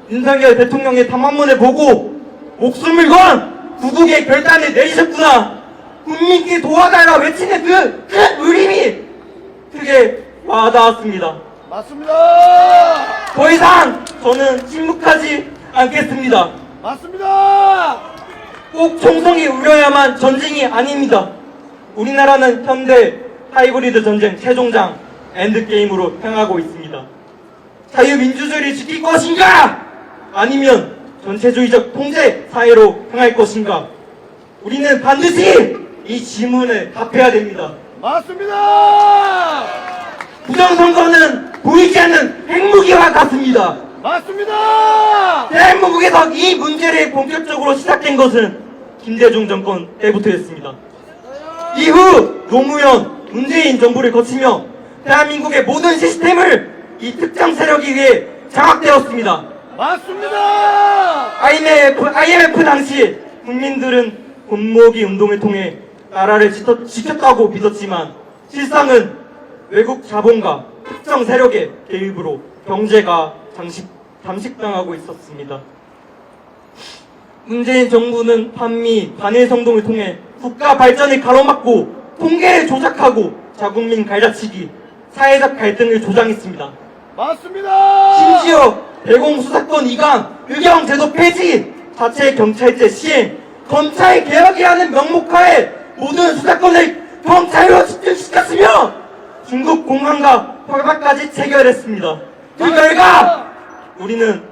윤석열 대통령의 담화문을 보고 목숨을 건 구국의 결단을 내리셨구나, 국민께 도와달라 외치는 그 큰 울림이 크게 와닿았습니다. 맞습니다. 더 이상 저는 침묵하지 않겠습니다. 맞습니다. 꼭 총성이 울려야만 전쟁이 아닙니다. 우리나라는 현대 하이브리드 전쟁 최종장 엔드게임으로 향하고 있습니다. 자유민주주의를 지킬 것인가? 아니면 전체주의적 통제 사회로 향할 것인가? 우리는 반드시 이 질문에 답해야 됩니다. 맞습니다. 부정선거는 보이지 않는 핵무기와 같습니다. 맞습니다. 대한민국에서 이 문제를 본격적으로 시작된 것은 김대중 정권 때부터였습니다. 이후 노무현, 문재인 정부를 거치며 대한민국의 모든 시스템을 이 특정 세력에 의해 장악되었습니다. 맞습니다. IMF 당시 국민들은 곤모기 운동을 통해 나라를 지켰다고 믿었지만 실상은 외국 자본가, 특정 세력의 개입으로 경제가 잠식당하고 있었습니다. 문재인 정부는 반미 반일 성동을 통해 국가 발전을 가로막고 통계를 조작하고 자국민 갈라치기, 사회적 갈등을 조장했습니다. 맞습니다. 심지어 대공수사권 이관, 의경제도 폐지, 자체 경찰제 시행, 검찰 개혁이라는 명목하에 모든 수사권을 경찰로 집중시켰으며 중국 공항과 협박까지 체결했습니다. 그 결과 우리는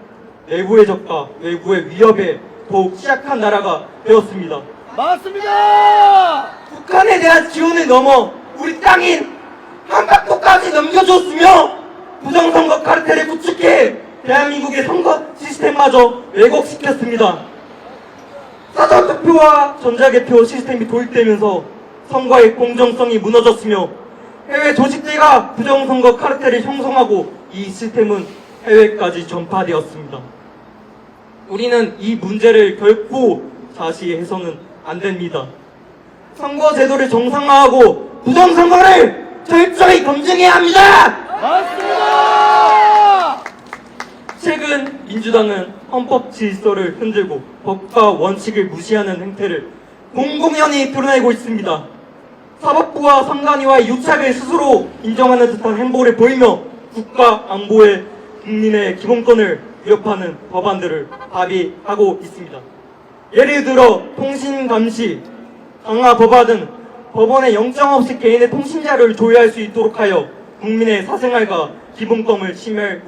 내부의 적과 외부의 위협에 더욱 취약한 나라가 되었습니다. 맞습니다. 북한에 대한 지원을 넘어 우리 땅인 한반도까지 넘겨줬으며 부정선거 카르텔을 구축해 대한민국의 선거 시스템마저 왜곡시켰습니다. 사전투표와 전자개표 시스템이 도입되면서 선거의 공정성이 무너졌으며 해외 조직들과 부정선거 카르텔을 형성하고 이 시스템은 해외까지 전파되었습니다. 우리는 이 문제를 결코 자시해서는 안 됩니다. 선거 제도를 정상화하고 부정선거를 철저히 검증해야 합니다. 맞습니다. 최근 민주당은 헌법 질서를 흔들고 법과 원칙을 무시하는 행태를 공공연히 드러내고 있습니다. 사법부와 선관위와의 유착을 스스로 인정하는 듯한 행보를 보이며 국가 안보에 국민의 기본권을 위협하는 법안들을 발의하고 있습니다. 예를 들어 통신감시, 강화 법안은 법원에 영장 없이 개인의 통신자료를 조회할 수 있도록 하여 국민의 사생활과 기본권을 침해할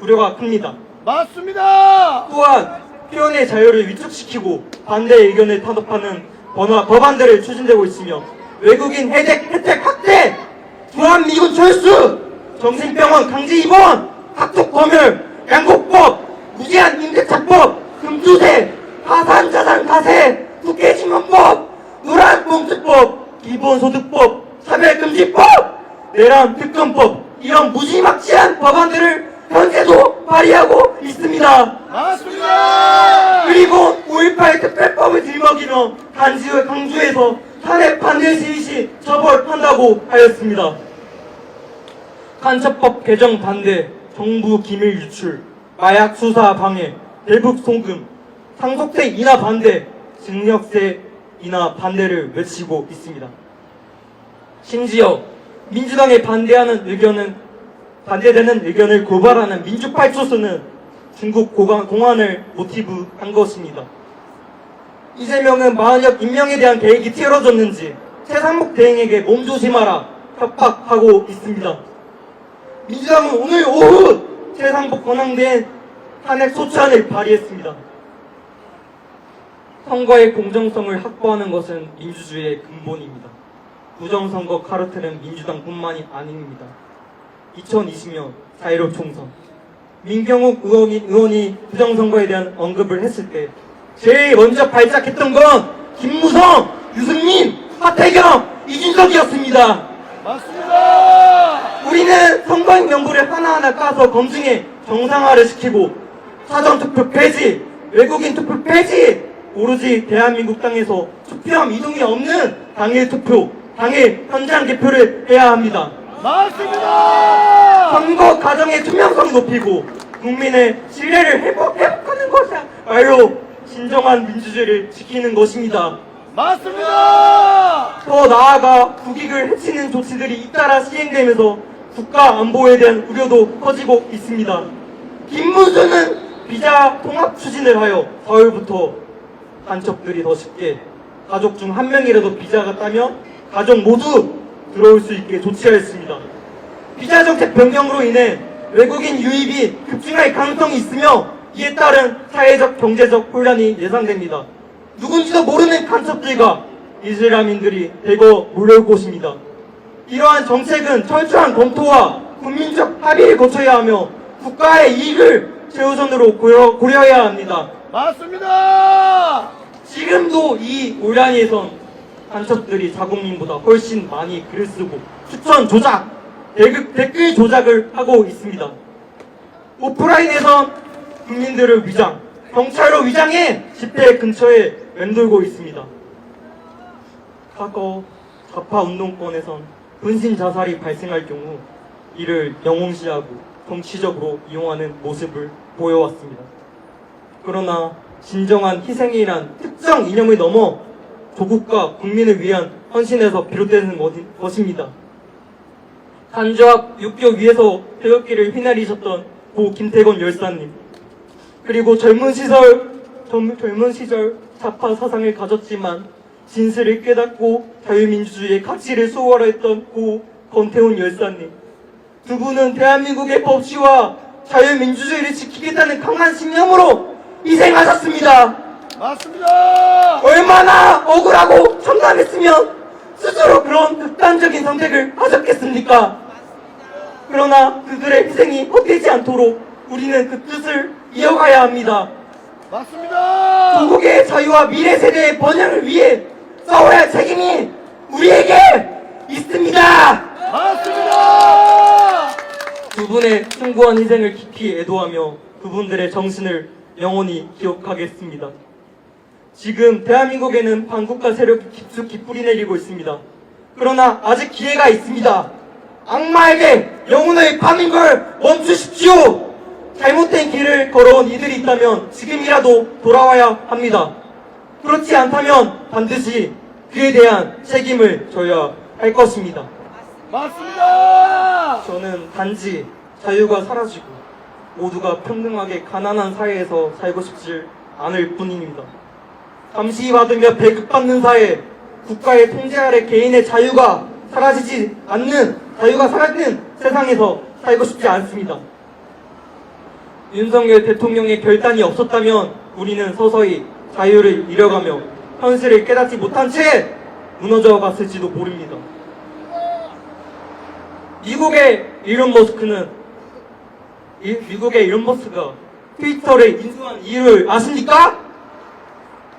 우려가 큽니다. 맞습니다. 또한 표현의 자유를 위축시키고 반대 의견을 탄압하는 법안들을 추진되고 있으며 외국인 혜택 확대, 주한미군 철수, 정신병원 강제 입원, 학폭 검열, 양곡법, 무제한 임대차법, 금주세, 가산자산 가세, 국회징원법, 노란봉투법, 기본소득법, 차별금지법, 내란 특검법, 이런 무지막지한 법안들을 현재도 발의하고 있습니다. 맞습니다. 그리고 5.18 특별법을 들먹이며 강주에서 탄핵 반대 시위 시 처벌한다고 하였습니다. 간첩법 개정 반대, 정부 기밀 유출, 마약 수사 방해, 대북 송금, 상속세 인하 반대, 증여세 인하 반대를 외치고 있습니다. 심지어 민주당에 반대되는 의견을 고발하는 민주파출소는 중국 공안을 모티브한 것입니다. 이재명은 만약 임명에 대한 계획이 틀어졌는지 최상목 대행에게 몸조심하라 협박하고 있습니다. 민주당은 오늘 오후 최상목 권한대행 탄핵 소추안을 발의했습니다. 선거의 공정성을 확보하는 것은 민주주의의 근본입니다. 부정선거 카르텔은 민주당뿐만이 아닙니다. 2020년 4.15 총선 민경욱 의원이 부정선거에 대한 언급을 했을 때 제일 먼저 발작했던 건 김무성, 유승민, 하태경, 이준석이었습니다. 맞습니다. 우리는 선거인 명부를 하나하나 까서 검증해 정상화를 시키고 사전투표 폐지, 외국인 투표 폐지, 오로지 대한민국 땅에서 투표함 이동이 없는 당일 투표, 당일 현장 개표를 해야 합니다. 맞습니다. 선거 과정의 투명성 높이고 국민의 신뢰를 회복하는 것이야말로 진정한 민주주의를 지키는 것입니다. 맞습니다. 더 나아가 국익을 해치는 조치들이 잇따라 시행되면서 국가 안보에 대한 우려도 커지고 있습니다. 김문수는 비자 통합 추진을 하여 4월부터 간첩들이 더 쉽게 가족 중 한 명이라도 비자가 따면 가족 모두 들어올 수 있게 조치하였습니다. 비자 정책 변경으로 인해 외국인 유입이 급증할 가능성이 있으며 이에 따른 사회적 경제적 혼란이 예상됩니다. 누군지도 모르는 간첩들과 이슬람인들이 대거 몰려올 것입니다. 이러한 정책은 철저한 검토와 국민적 합의를 거쳐야 하며 국가의 이익을 최우선으로 고려해야 합니다. 맞습니다. 지금도 이 온라인에선 간첩들이 자국민보다 훨씬 많이 글을 쓰고 추천 조작, 댓글 조작을 하고 있습니다. 오프라인에선 국민들을 위장, 경찰로 위장해 집회 근처에 맴돌고 있습니다. 과거 좌파 운동권에선 분신 자살이 발생할 경우 이를 영웅시하고 정치적으로 이용하는 모습을 보여왔습니다. 그러나 진정한 희생이란 특정 이념을 넘어 조국과 국민을 위한 헌신에서 비롯되는 것입니다. 간주합 6교 위에서 태극기를 휘날리셨던 고 김태건 열사님, 그리고 젊은 시절 좌파 사상을 가졌지만 진실을 깨닫고 자유민주주의의 가치를 수호하려 했던 고 권태훈 열사님, 두 분은 대한민국의 법치와 자유민주주의를 지키겠다는 강한 신념으로 희생하셨습니다. 맞습니다. 얼마나 억울하고 참담했으면 스스로 그런 극단적인 선택을 하셨겠습니까? 그러나 그들의 희생이 헛되지 않도록 우리는 그 뜻을 이어가야 합니다. 맞습니다. 조국의 자유와 미래 세대의 번영을 위해 싸워야 할 책임이 우리에게 있습니다. 맞습니다. 두 분의 숭고한 희생을 깊이 애도하며 그분들의 정신을 영원히 기억하겠습니다. 지금 대한민국에는 반국가 세력이 깊숙이 뿌리내리고 있습니다. 그러나 아직 기회가 있습니다. 악마에게 영혼을 파는 걸 멈추십시오. 잘못된 길을 걸어온 이들이 있다면 지금이라도 돌아와야 합니다. 그렇지 않다면 반드시 그에 대한 책임을 져야 할 것입니다. 맞습니다. 저는 단지 자유가 사라지고 모두가 평등하게 가난한 사회에서 살고 싶지 않을 뿐입니다. 감시받으며 배급받는 사회, 국가의 통제 아래 개인의 자유가 사라지지 않는, 자유가 사라지는 세상에서 살고 싶지 않습니다. 윤석열 대통령의 결단이 없었다면 우리는 서서히 자유를 잃어가며 현실을 깨닫지 못한 채 무너져 갔을지도 모릅니다. 미국의 일론 머스크가 트위터를 인수한 이유를 아십니까?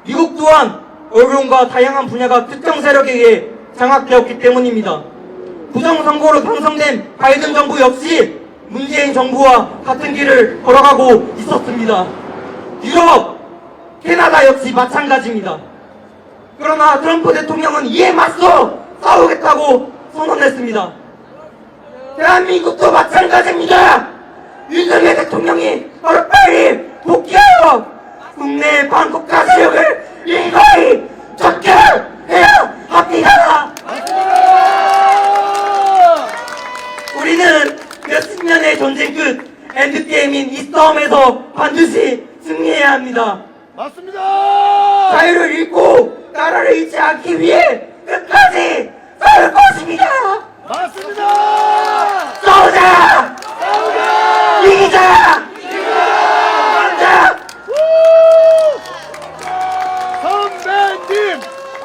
미국 또한 언론과 다양한 분야가 특정 세력에 의해 장악되었기 때문입니다. 부정선거로 당선된 바이든 정부 역시 문재인 정부와 같은 길을 걸어가고 있었습니다. 유럽, 캐나다 역시 마찬가지입니다. 그러나 트럼프 대통령은 이에 맞서 싸우겠다고 선언했습니다. 대한민국도 마찬가지입니다. 윤석열 대통령이 하루빨리 복귀하여 국내 반국가 세력을 일거이 쫓겨내야 합니다. 우리는 몇십 년의 전쟁 끝 엔드게임인 이 싸움에서 반드시 승리해야 합니다. 맞습니다. 자유를 잃고 나라를 잃지 않기 위해 끝까지 싸울 것입니다. 맞습니다. 싸우자! 싸우자. 이기자! 이기자. 선배님,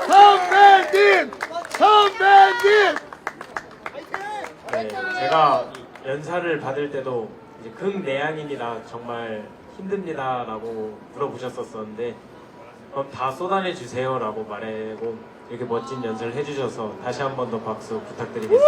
선배님, 선배님. 네, 제가 연사를 받을 때도 이제 극내향인이라 정말 힘듭니다라고 물어보셨었는데 그럼 다 쏟아내 주세요라고 말하고 이렇게 멋진 연설을 해주셔서 다시 한 번 더 박수 부탁드리겠습니다.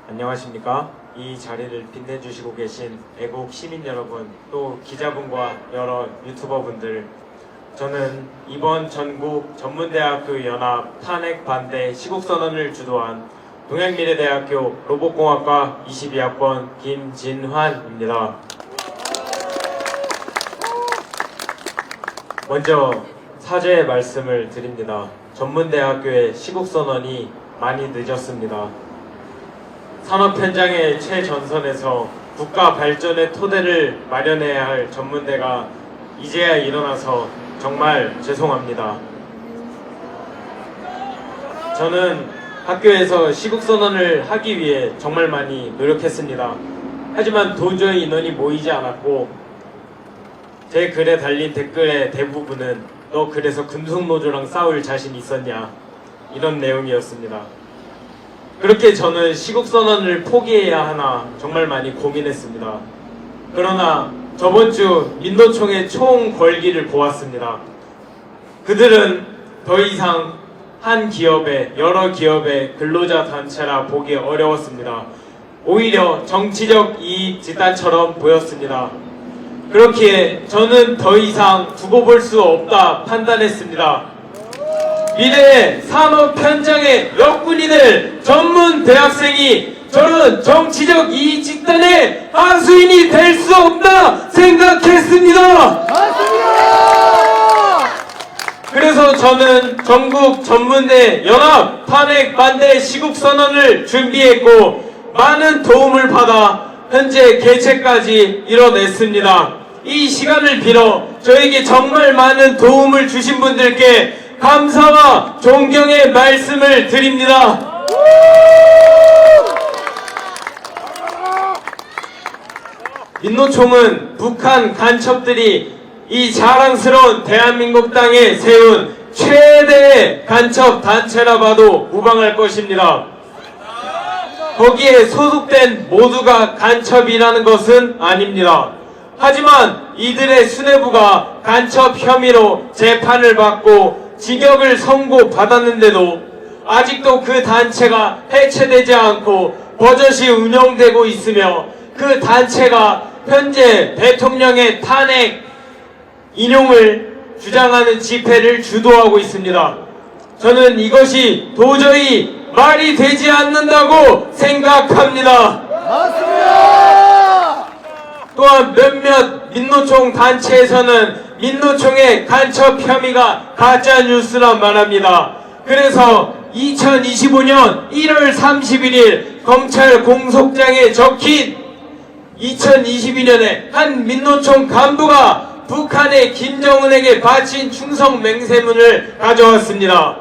안녕하십니까? 이 자리를 빛내주시고 계신 애국 시민 여러분, 또 기자분과 여러 유튜버분들, 저는 이번 전국 전문대학교 연합 탄핵 반대 시국선언을 주도한 동양미래대학교 로봇공학과 22학번 김진환입니다. 먼저 사죄의 말씀을 드립니다. 전문대학교의 시국선언이 많이 늦었습니다. 산업 현장의 최전선에서 국가 발전의 토대를 마련해야 할 전문대가 이제야 일어나서 정말 죄송합니다. 저는 학교에서 시국선언을 하기 위해 정말 많이 노력했습니다. 하지만 도저히 인원이 모이지 않았고 제 글에 달린 댓글의 대부분은 너 그래서 금속노조랑 싸울 자신 있었냐? 이런 내용이었습니다. 그렇게 저는 시국선언을 포기해야 하나 정말 많이 고민했습니다. 그러나 저번 주 민노총의 총 걸기를 보았습니다. 그들은 더 이상 한 기업의 여러 기업의 근로자 단체라 보기 어려웠습니다. 오히려 정치적 이익 집단처럼 보였습니다. 그렇기에 저는 더 이상 두고 볼 수 없다 판단했습니다. 미래의 산업 현장의 역군이 될 전문 대학생이 저런 정치적 이익 집단의 하수인이 될 수 없다 생각했습니다. 맞습니다! 그래서 저는 전국 전문대 연합 탄핵 반대 시국 선언을 준비했고 많은 도움을 받아 현재 개최까지 이뤄냈습니다. 이 시간을 빌어 저에게 정말 많은 도움을 주신 분들께 감사와 존경의 말씀을 드립니다. 민노총은 북한 간첩들이 이 자랑스러운 대한민국 땅에 세운 최대의 간첩 단체라 봐도 무방할 것입니다. 거기에 소속된 모두가 간첩이라는 것은 아닙니다. 하지만 이들의 수뇌부가 간첩 혐의로 재판을 받고 징역을 선고받았는데도 아직도 그 단체가 해체되지 않고 버젓이 운영되고 있으며 그 단체가 현재 대통령의 탄핵 인용을 주장하는 집회를 주도하고 있습니다. 저는 이것이 도저히 말이 되지 않는다고 생각합니다. 맞습니다! 또한 몇몇 민노총 단체에서는 민노총의 간첩 혐의가 가짜 뉴스란 말합니다. 그래서 2025년 1월 31일 검찰 공소장에 적힌 2022년에 한 민노총 간부가 북한의 김정은에게 바친 충성 맹세문을 가져왔습니다.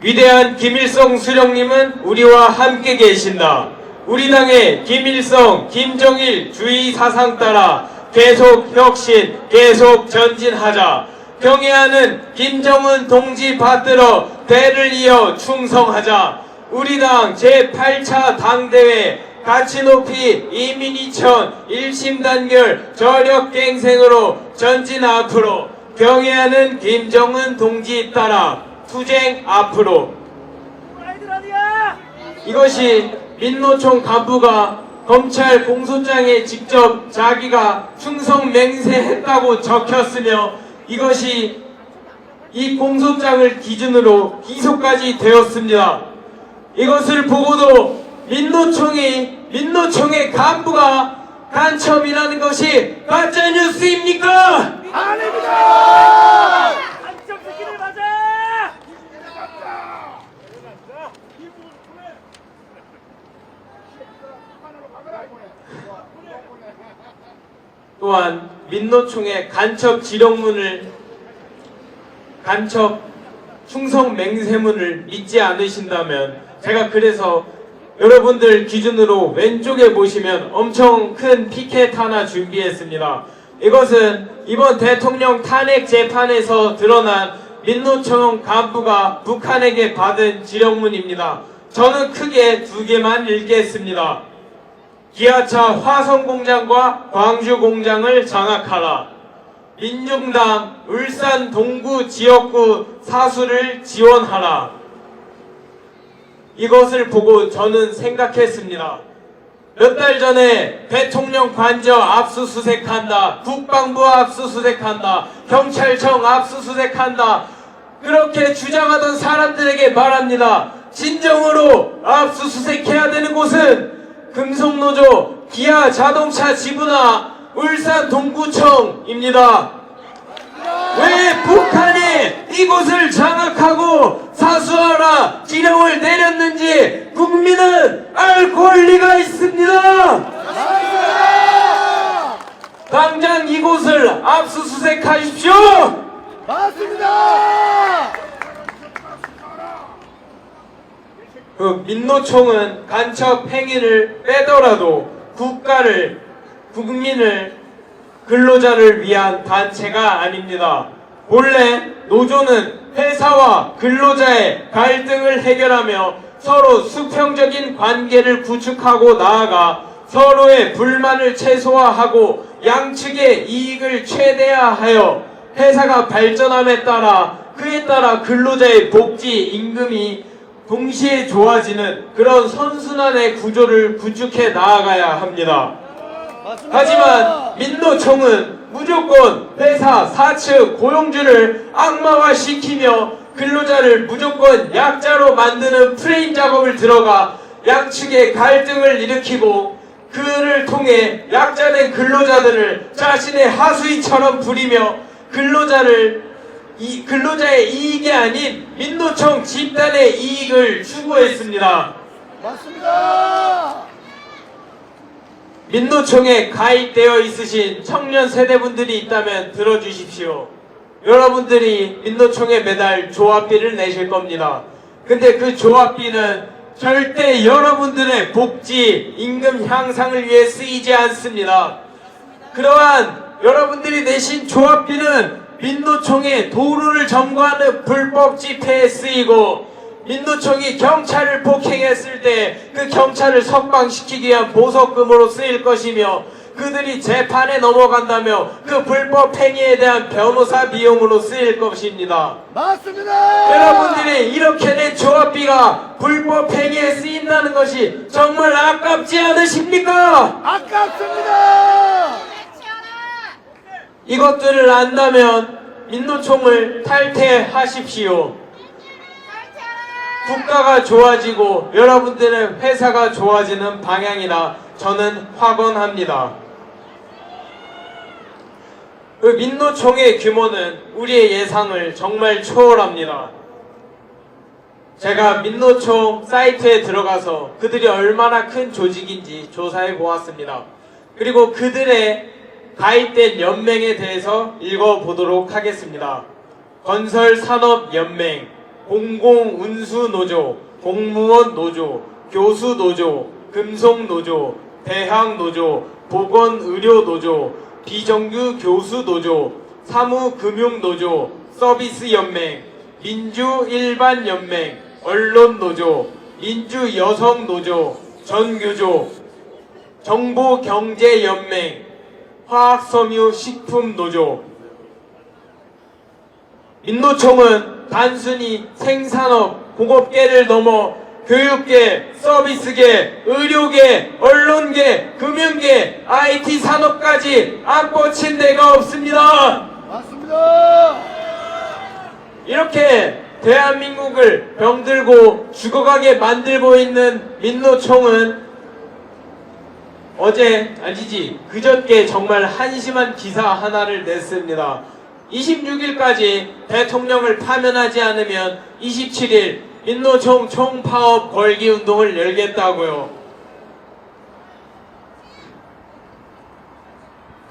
위대한 김일성 수령님은 우리와 함께 계신다. 우리 당의 김일성, 김정일 주의 사상 따라 계속 혁신, 계속 전진하자. 경애하는 김정은 동지 받들어 대를 이어 충성하자. 우리 당 제8차 당대회 가치 높이 이민이천 일심단결 저력갱생으로 전진 앞으로. 경애하는 김정은 동지 따라 투쟁 앞으로. 이것이 민노총 간부가 검찰 공소장에 직접 자기가 충성 맹세했다고 적혔으며 이것이 이 공소장을 기준으로 기소까지 되었습니다. 이것을 보고도 민노총의 간부가 간첩이라는 것이 가짜 뉴스입니까? 아닙니다! 또한 민노총의 간첩 충성 맹세문을 믿지 않으신다면 제가 그래서 여러분들 기준으로 왼쪽에 보시면 엄청 큰 피켓 하나 준비했습니다. 이것은 이번 대통령 탄핵 재판에서 드러난 민노총 간부가 북한에게 받은 지령문입니다. 저는 크게 두 개만 읽겠습니다. 기아차 화성공장과 광주공장을 장악하라. 민중당 울산 동구 지역구 사수를 지원하라. 이것을 보고 저는 생각했습니다. 몇 달 전에 대통령 관저 압수수색한다, 국방부 압수수색한다, 경찰청 압수수색한다, 그렇게 주장하던 사람들에게 말합니다. 진정으로 압수수색해야 되는 곳은 금속노조 기아 자동차 지부나 울산 동구청입니다. 왜 북한이 이곳을 장악하고 사수하라 지령을 내렸는지 국민은 알 권리가 있습니다. 당장 이곳을 압수수색하십시오. 맞습니다! 그 민노총은 간첩 행위를 빼더라도 국민을 근로자를 위한 단체가 아닙니다. 본래 노조는 회사와 근로자의 갈등을 해결하며 서로 수평적인 관계를 구축하고 나아가 서로의 불만을 최소화하고 양측의 이익을 최대화하여 회사가 발전함에 따라 그에 따라 근로자의 복지, 임금이 동시에 좋아지는 그런 선순환의 구조를 구축해 나아가야 합니다. 하지만 민노총은 무조건 회사 사측 고용주를 악마화시키며 근로자를 무조건 약자로 만드는 프레임 작업을 들어가 양측의 갈등을 일으키고 그를 통해 약자된 근로자들을 자신의 하수인처럼 부리며 근로자의 이익이 아닌 민노총 집단의 이익을 추구했습니다. 맞습니다. 민노총에 가입되어 있으신 청년 세대분들이 있다면 들어주십시오. 여러분들이 민노총에 매달 조합비를 내실 겁니다. 근데 그 조합비는 절대 여러분들의 복지, 임금 향상을 위해 쓰이지 않습니다. 그러한 여러분들이 내신 조합비는 민노총의 도로를 점거하는 불법 집회에 쓰이고 민노총이 경찰을 폭행했을 때 그 경찰을 석방시키기 위한 보석금으로 쓰일 것이며 그들이 재판에 넘어간다며 그 불법 행위에 대한 변호사 비용으로 쓰일 것입니다. 맞습니다. 여러분들이 이렇게 낸 조합비가 불법 행위에 쓰인다는 것이 정말 아깝지 않으십니까? 아깝습니다. 이것들을 안다면 민노총을 탈퇴하십시오. 국가가 좋아지고 여러분들의 회사가 좋아지는 방향이라 저는 확언합니다. 그 민노총의 규모는 우리의 예상을 정말 초월합니다. 제가 민노총 사이트에 들어가서 그들이 얼마나 큰 조직인지 조사해 보았습니다. 그리고 그들의 가입된 연맹에 대해서 읽어보도록 하겠습니다. 건설산업연맹, 공공운수노조, 공무원노조, 교수노조, 금속노조, 대학노조, 보건의료노조, 비정규교수노조, 사무금융노조, 서비스연맹, 민주일반연맹, 언론노조, 민주여성노조, 전교조, 정보경제연맹, 화학섬유식품노조. 민노총은 단순히 생산업, 공업계를 넘어 교육계, 서비스계, 의료계, 언론계, 금융계, IT 산업까지 안 뻗친 데가 없습니다. 맞습니다. 이렇게 대한민국을 병들고 죽어가게 만들고 있는 민노총은 그저께 정말 한심한 기사 하나를 냈습니다. 26일까지 대통령을 파면하지 않으면 27일 민노총 총파업 걸기 운동을 열겠다고요.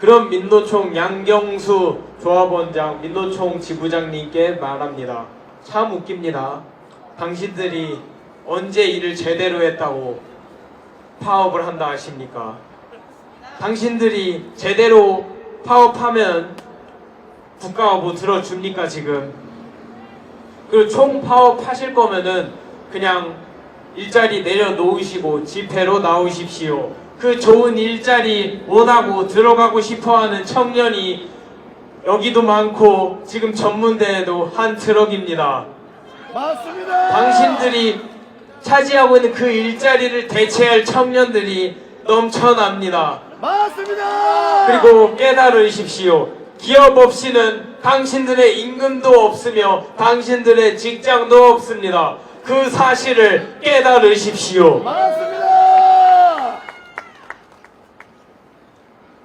그럼 민노총 양경수 조합원장, 민노총 지부장님께 말합니다. 참 웃깁니다. 당신들이 언제 일을 제대로 했다고 파업을 한다 하십니까? 당신들이 제대로 파업하면 국가가 뭐 들어줍니까 지금? 그리고 총파업 하실 거면은 그냥 일자리 내려놓으시고 집회로 나오십시오. 그 좋은 일자리 원하고 들어가고 싶어하는 청년이 여기도 많고 지금 전문대에도 한 트럭입니다. 맞습니다. 당신들이 차지하고 있는 그 일자리를 대체할 청년들이 넘쳐납니다. 맞습니다. 그리고 깨달으십시오. 기업 없이는 당신들의 임금도 없으며 당신들의 직장도 없습니다. 그 사실을 깨달으십시오. 맞습니다.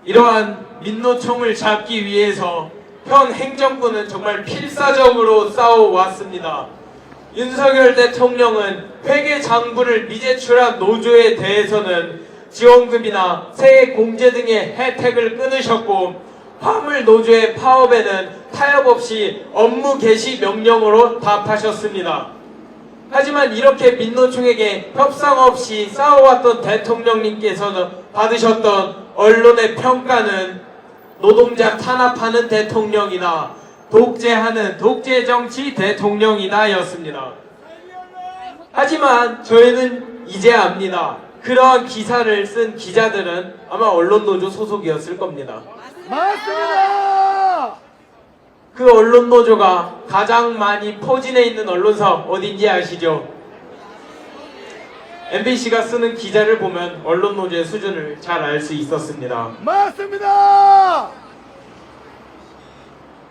이러한 민노총을 잡기 위해서 현 행정부는 정말 필사적으로 싸워왔습니다. 윤석열 대통령은 회계 장부를 미제출한 노조에 대해서는 지원금이나 세액 공제 등의 혜택을 끊으셨고 화물 노조의 파업에는 타협 없이 업무 개시 명령으로 답하셨습니다. 하지만 이렇게 민노총에게 협상 없이 싸워왔던 대통령님께서는 받으셨던 언론의 평가는 노동자 탄압하는 대통령이다, 독재하는 독재정치 대통령이다 였습니다. 하지만 저희는 이제 압니다. 그러한 기사를 쓴 기자들은 아마 언론노조 소속이었을 겁니다. 맞습니다. 그 언론노조가 가장 많이 포진해 있는 언론사 어딘지 아시죠? MBC가 쓰는 기자를 보면 언론 노조의 수준을 잘 알 수 있었습니다. 맞습니다.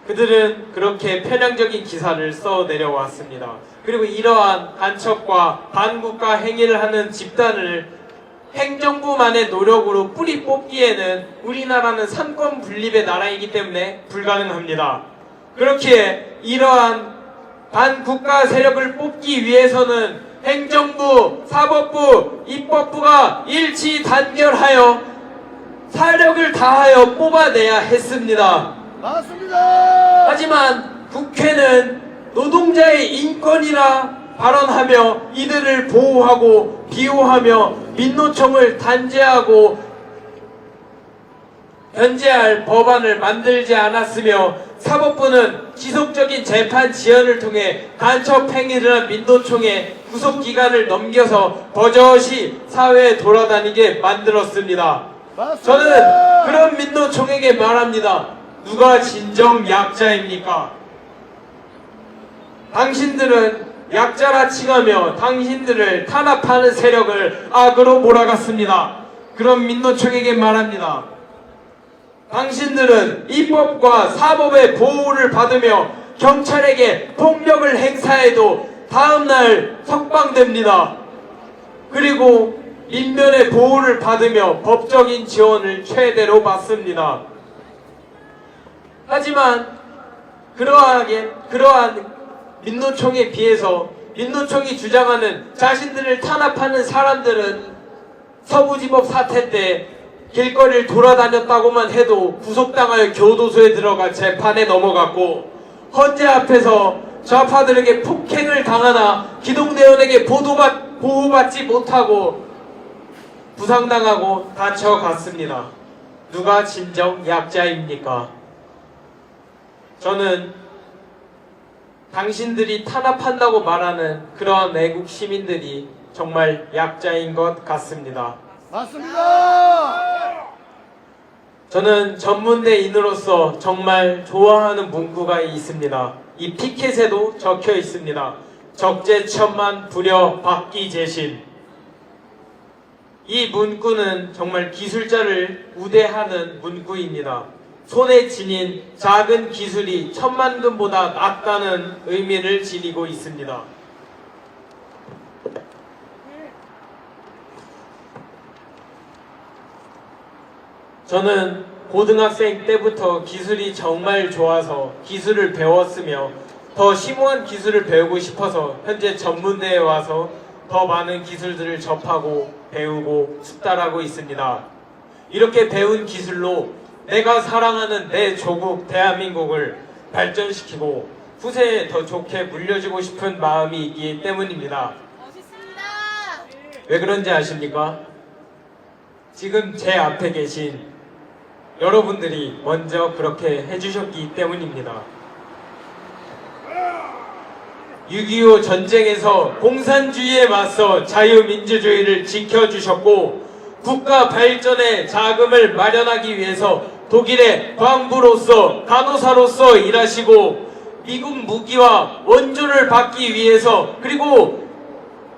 그들은 그렇게 편향적인 기사를 써 내려왔습니다. 그리고 이러한 간첩과 반국가 행위를 하는 집단을 행정부만의 노력으로 뿌리 뽑기에는 우리나라는 삼권 분립의 나라이기 때문에 불가능합니다. 그렇기에 이러한 반국가 세력을 뽑기 위해서는 행정부, 사법부, 입법부가 일치 단결하여 사력을 다하여 뽑아내야 했습니다. 맞습니다. 하지만 국회는 노동자의 인권이라 발언하며 이들을 보호하고 비호하며 민노총을 단죄하고 견제할 법안을 만들지 않았으며 사법부는 지속적인 재판 지연을 통해 간첩 행위를 한 민노총에 구속기간을 넘겨서 버젓이 사회에 돌아다니게 만들었습니다. 맞습니다. 저는 그런 민노총에게 말합니다. 누가 진정 약자입니까? 당신들은 약자라 칭하며 당신들을 탄압하는 세력을 악으로 몰아갔습니다. 그런 민노총에게 말합니다. 당신들은 입법과 사법의 보호를 받으며 경찰에게 폭력을 행사해도 다음날 석방됩니다. 그리고 인면의 보호를 받으며 법적인 지원을 최대로 받습니다. 하지만 그러한 민노총에 비해서 민노총이 주장하는 자신들을 탄압하는 사람들은 서부지법 사태 때 길거리를 돌아다녔다고만 해도 구속당하여 교도소에 들어가 재판에 넘어갔고 헌재 앞에서 좌파들에게 폭행을 당하나 기동대원에게 보호받지 못하고 부상당하고 다쳐갔습니다. 누가 진정 약자입니까? 저는 당신들이 탄압한다고 말하는 그러한 애국 시민들이 정말 약자인 것 같습니다. 맞습니다. 저는 전문대인으로서 정말 좋아하는 문구가 있습니다. 이 피켓에도 적혀 있습니다. 적재천만 불여 받기 재신. 이 문구는 정말 기술자를 우대하는 문구입니다. 손에 지닌 작은 기술이 천만금보다 낫다는 의미를 지니고 있습니다. 저는 고등학생 때부터 기술이 정말 좋아서 기술을 배웠으며 더 심오한 기술을 배우고 싶어서 현재 전문대에 와서 더 많은 기술들을 접하고 배우고 숙달하고 있습니다. 이렇게 배운 기술로 내가 사랑하는 내 조국 대한민국을 발전시키고 후세에 더 좋게 물려주고 싶은 마음이 있기 때문입니다. 멋있습니다. 왜 그런지 아십니까? 지금 제 앞에 계신 여러분들이 먼저 그렇게 해주셨기 때문입니다. 6.25 전쟁에서 공산주의에 맞서 자유민주주의를 지켜주셨고 국가 발전에 자금을 마련하기 위해서 독일의 광부로서 간호사로서 일하시고 미국 무기와 원조를 받기 위해서 그리고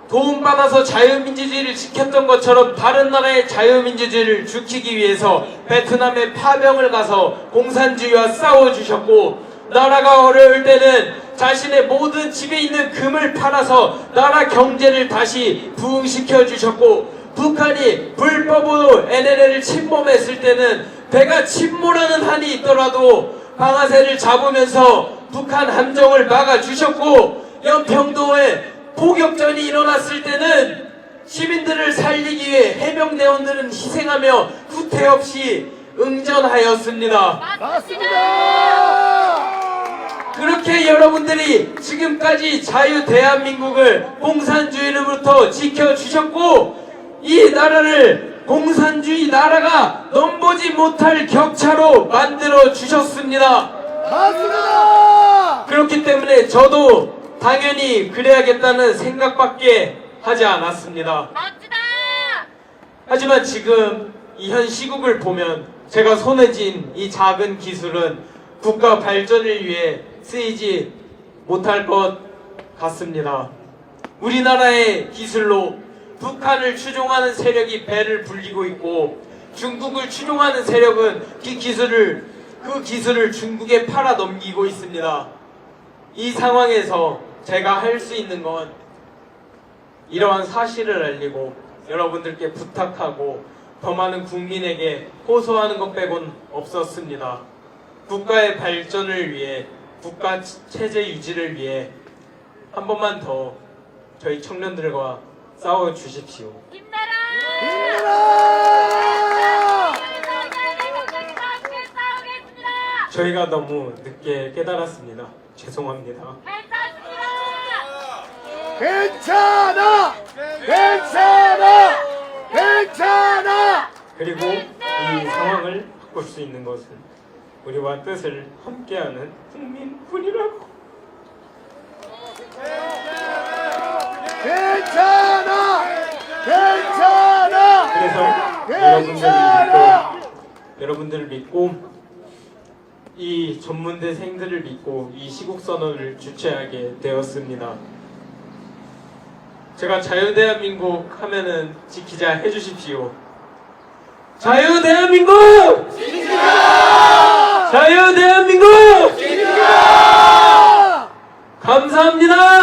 도움받아서 자유민주주의를 지켰던 것처럼 다른 나라의 자유민주주의를 지키기 위해서 베트남에 파병을 가서 공산주의와 싸워주셨고 나라가 어려울 때는 자신의 모든 집에 있는 금을 팔아서 나라 경제를 다시 부흥시켜 주셨고 북한이 불법으로 NLL을 침범했을 때는 배가 침몰하는 한이 있더라도 방아쇠를 잡으면서 북한 함정을 막아주셨고 연평도에 포격전이 일어났을 때는 시민들을 살리기 위해 해병대원들은 희생하며 후퇴 없이 응전하였습니다. 맞습니다. 그렇게 여러분들이 지금까지 자유 대한민국을 공산주의로부터 지켜주셨고 이 나라를 공산주의 나라가 넘보지 못할 격차로 만들어 주셨습니다. 맞습니다. 그렇기 때문에 저도 당연히 그래야겠다는 생각밖에 하지 않았습니다. 멋지다. 하지만 지금 이 현 시국을 보면 제가 손에 쥔 이 작은 기술은 국가 발전을 위해 쓰이지 못할 것 같습니다. 우리나라의 기술로 북한을 추종하는 세력이 배를 불리고 있고 중국을 추종하는 세력은 그 기술을 중국에 팔아 넘기고 있습니다. 이 상황에서 제가 할 수 있는 건 이러한 사실을 알리고 여러분들께 부탁하고 더 많은 국민에게 호소하는 것 빼곤 없었습니다. 국가의 발전을 위해, 국가 체제 유지를 위해 한 번만 더 저희 청년들과 싸워 주십시오. 힘내라! 저희가 너무 늦게 깨달았습니다. 죄송합니다. 괜찮아! 괜찮아! 괜찮아! 그리고 이 상황을 바꿀 수 있는 것은 우리와 뜻을 함께하는 국민뿐이라고. 괜찮아! 괜찮아! 그래서 여러분들을 믿고 이 전문대생들을 믿고 이 시국선언을 주최하게 되었습니다. 제가 자유대한민국 하면은 지키자 해주십시오. 자유대한민국! 지키자! 자유대한민국! 지키자! 감사합니다!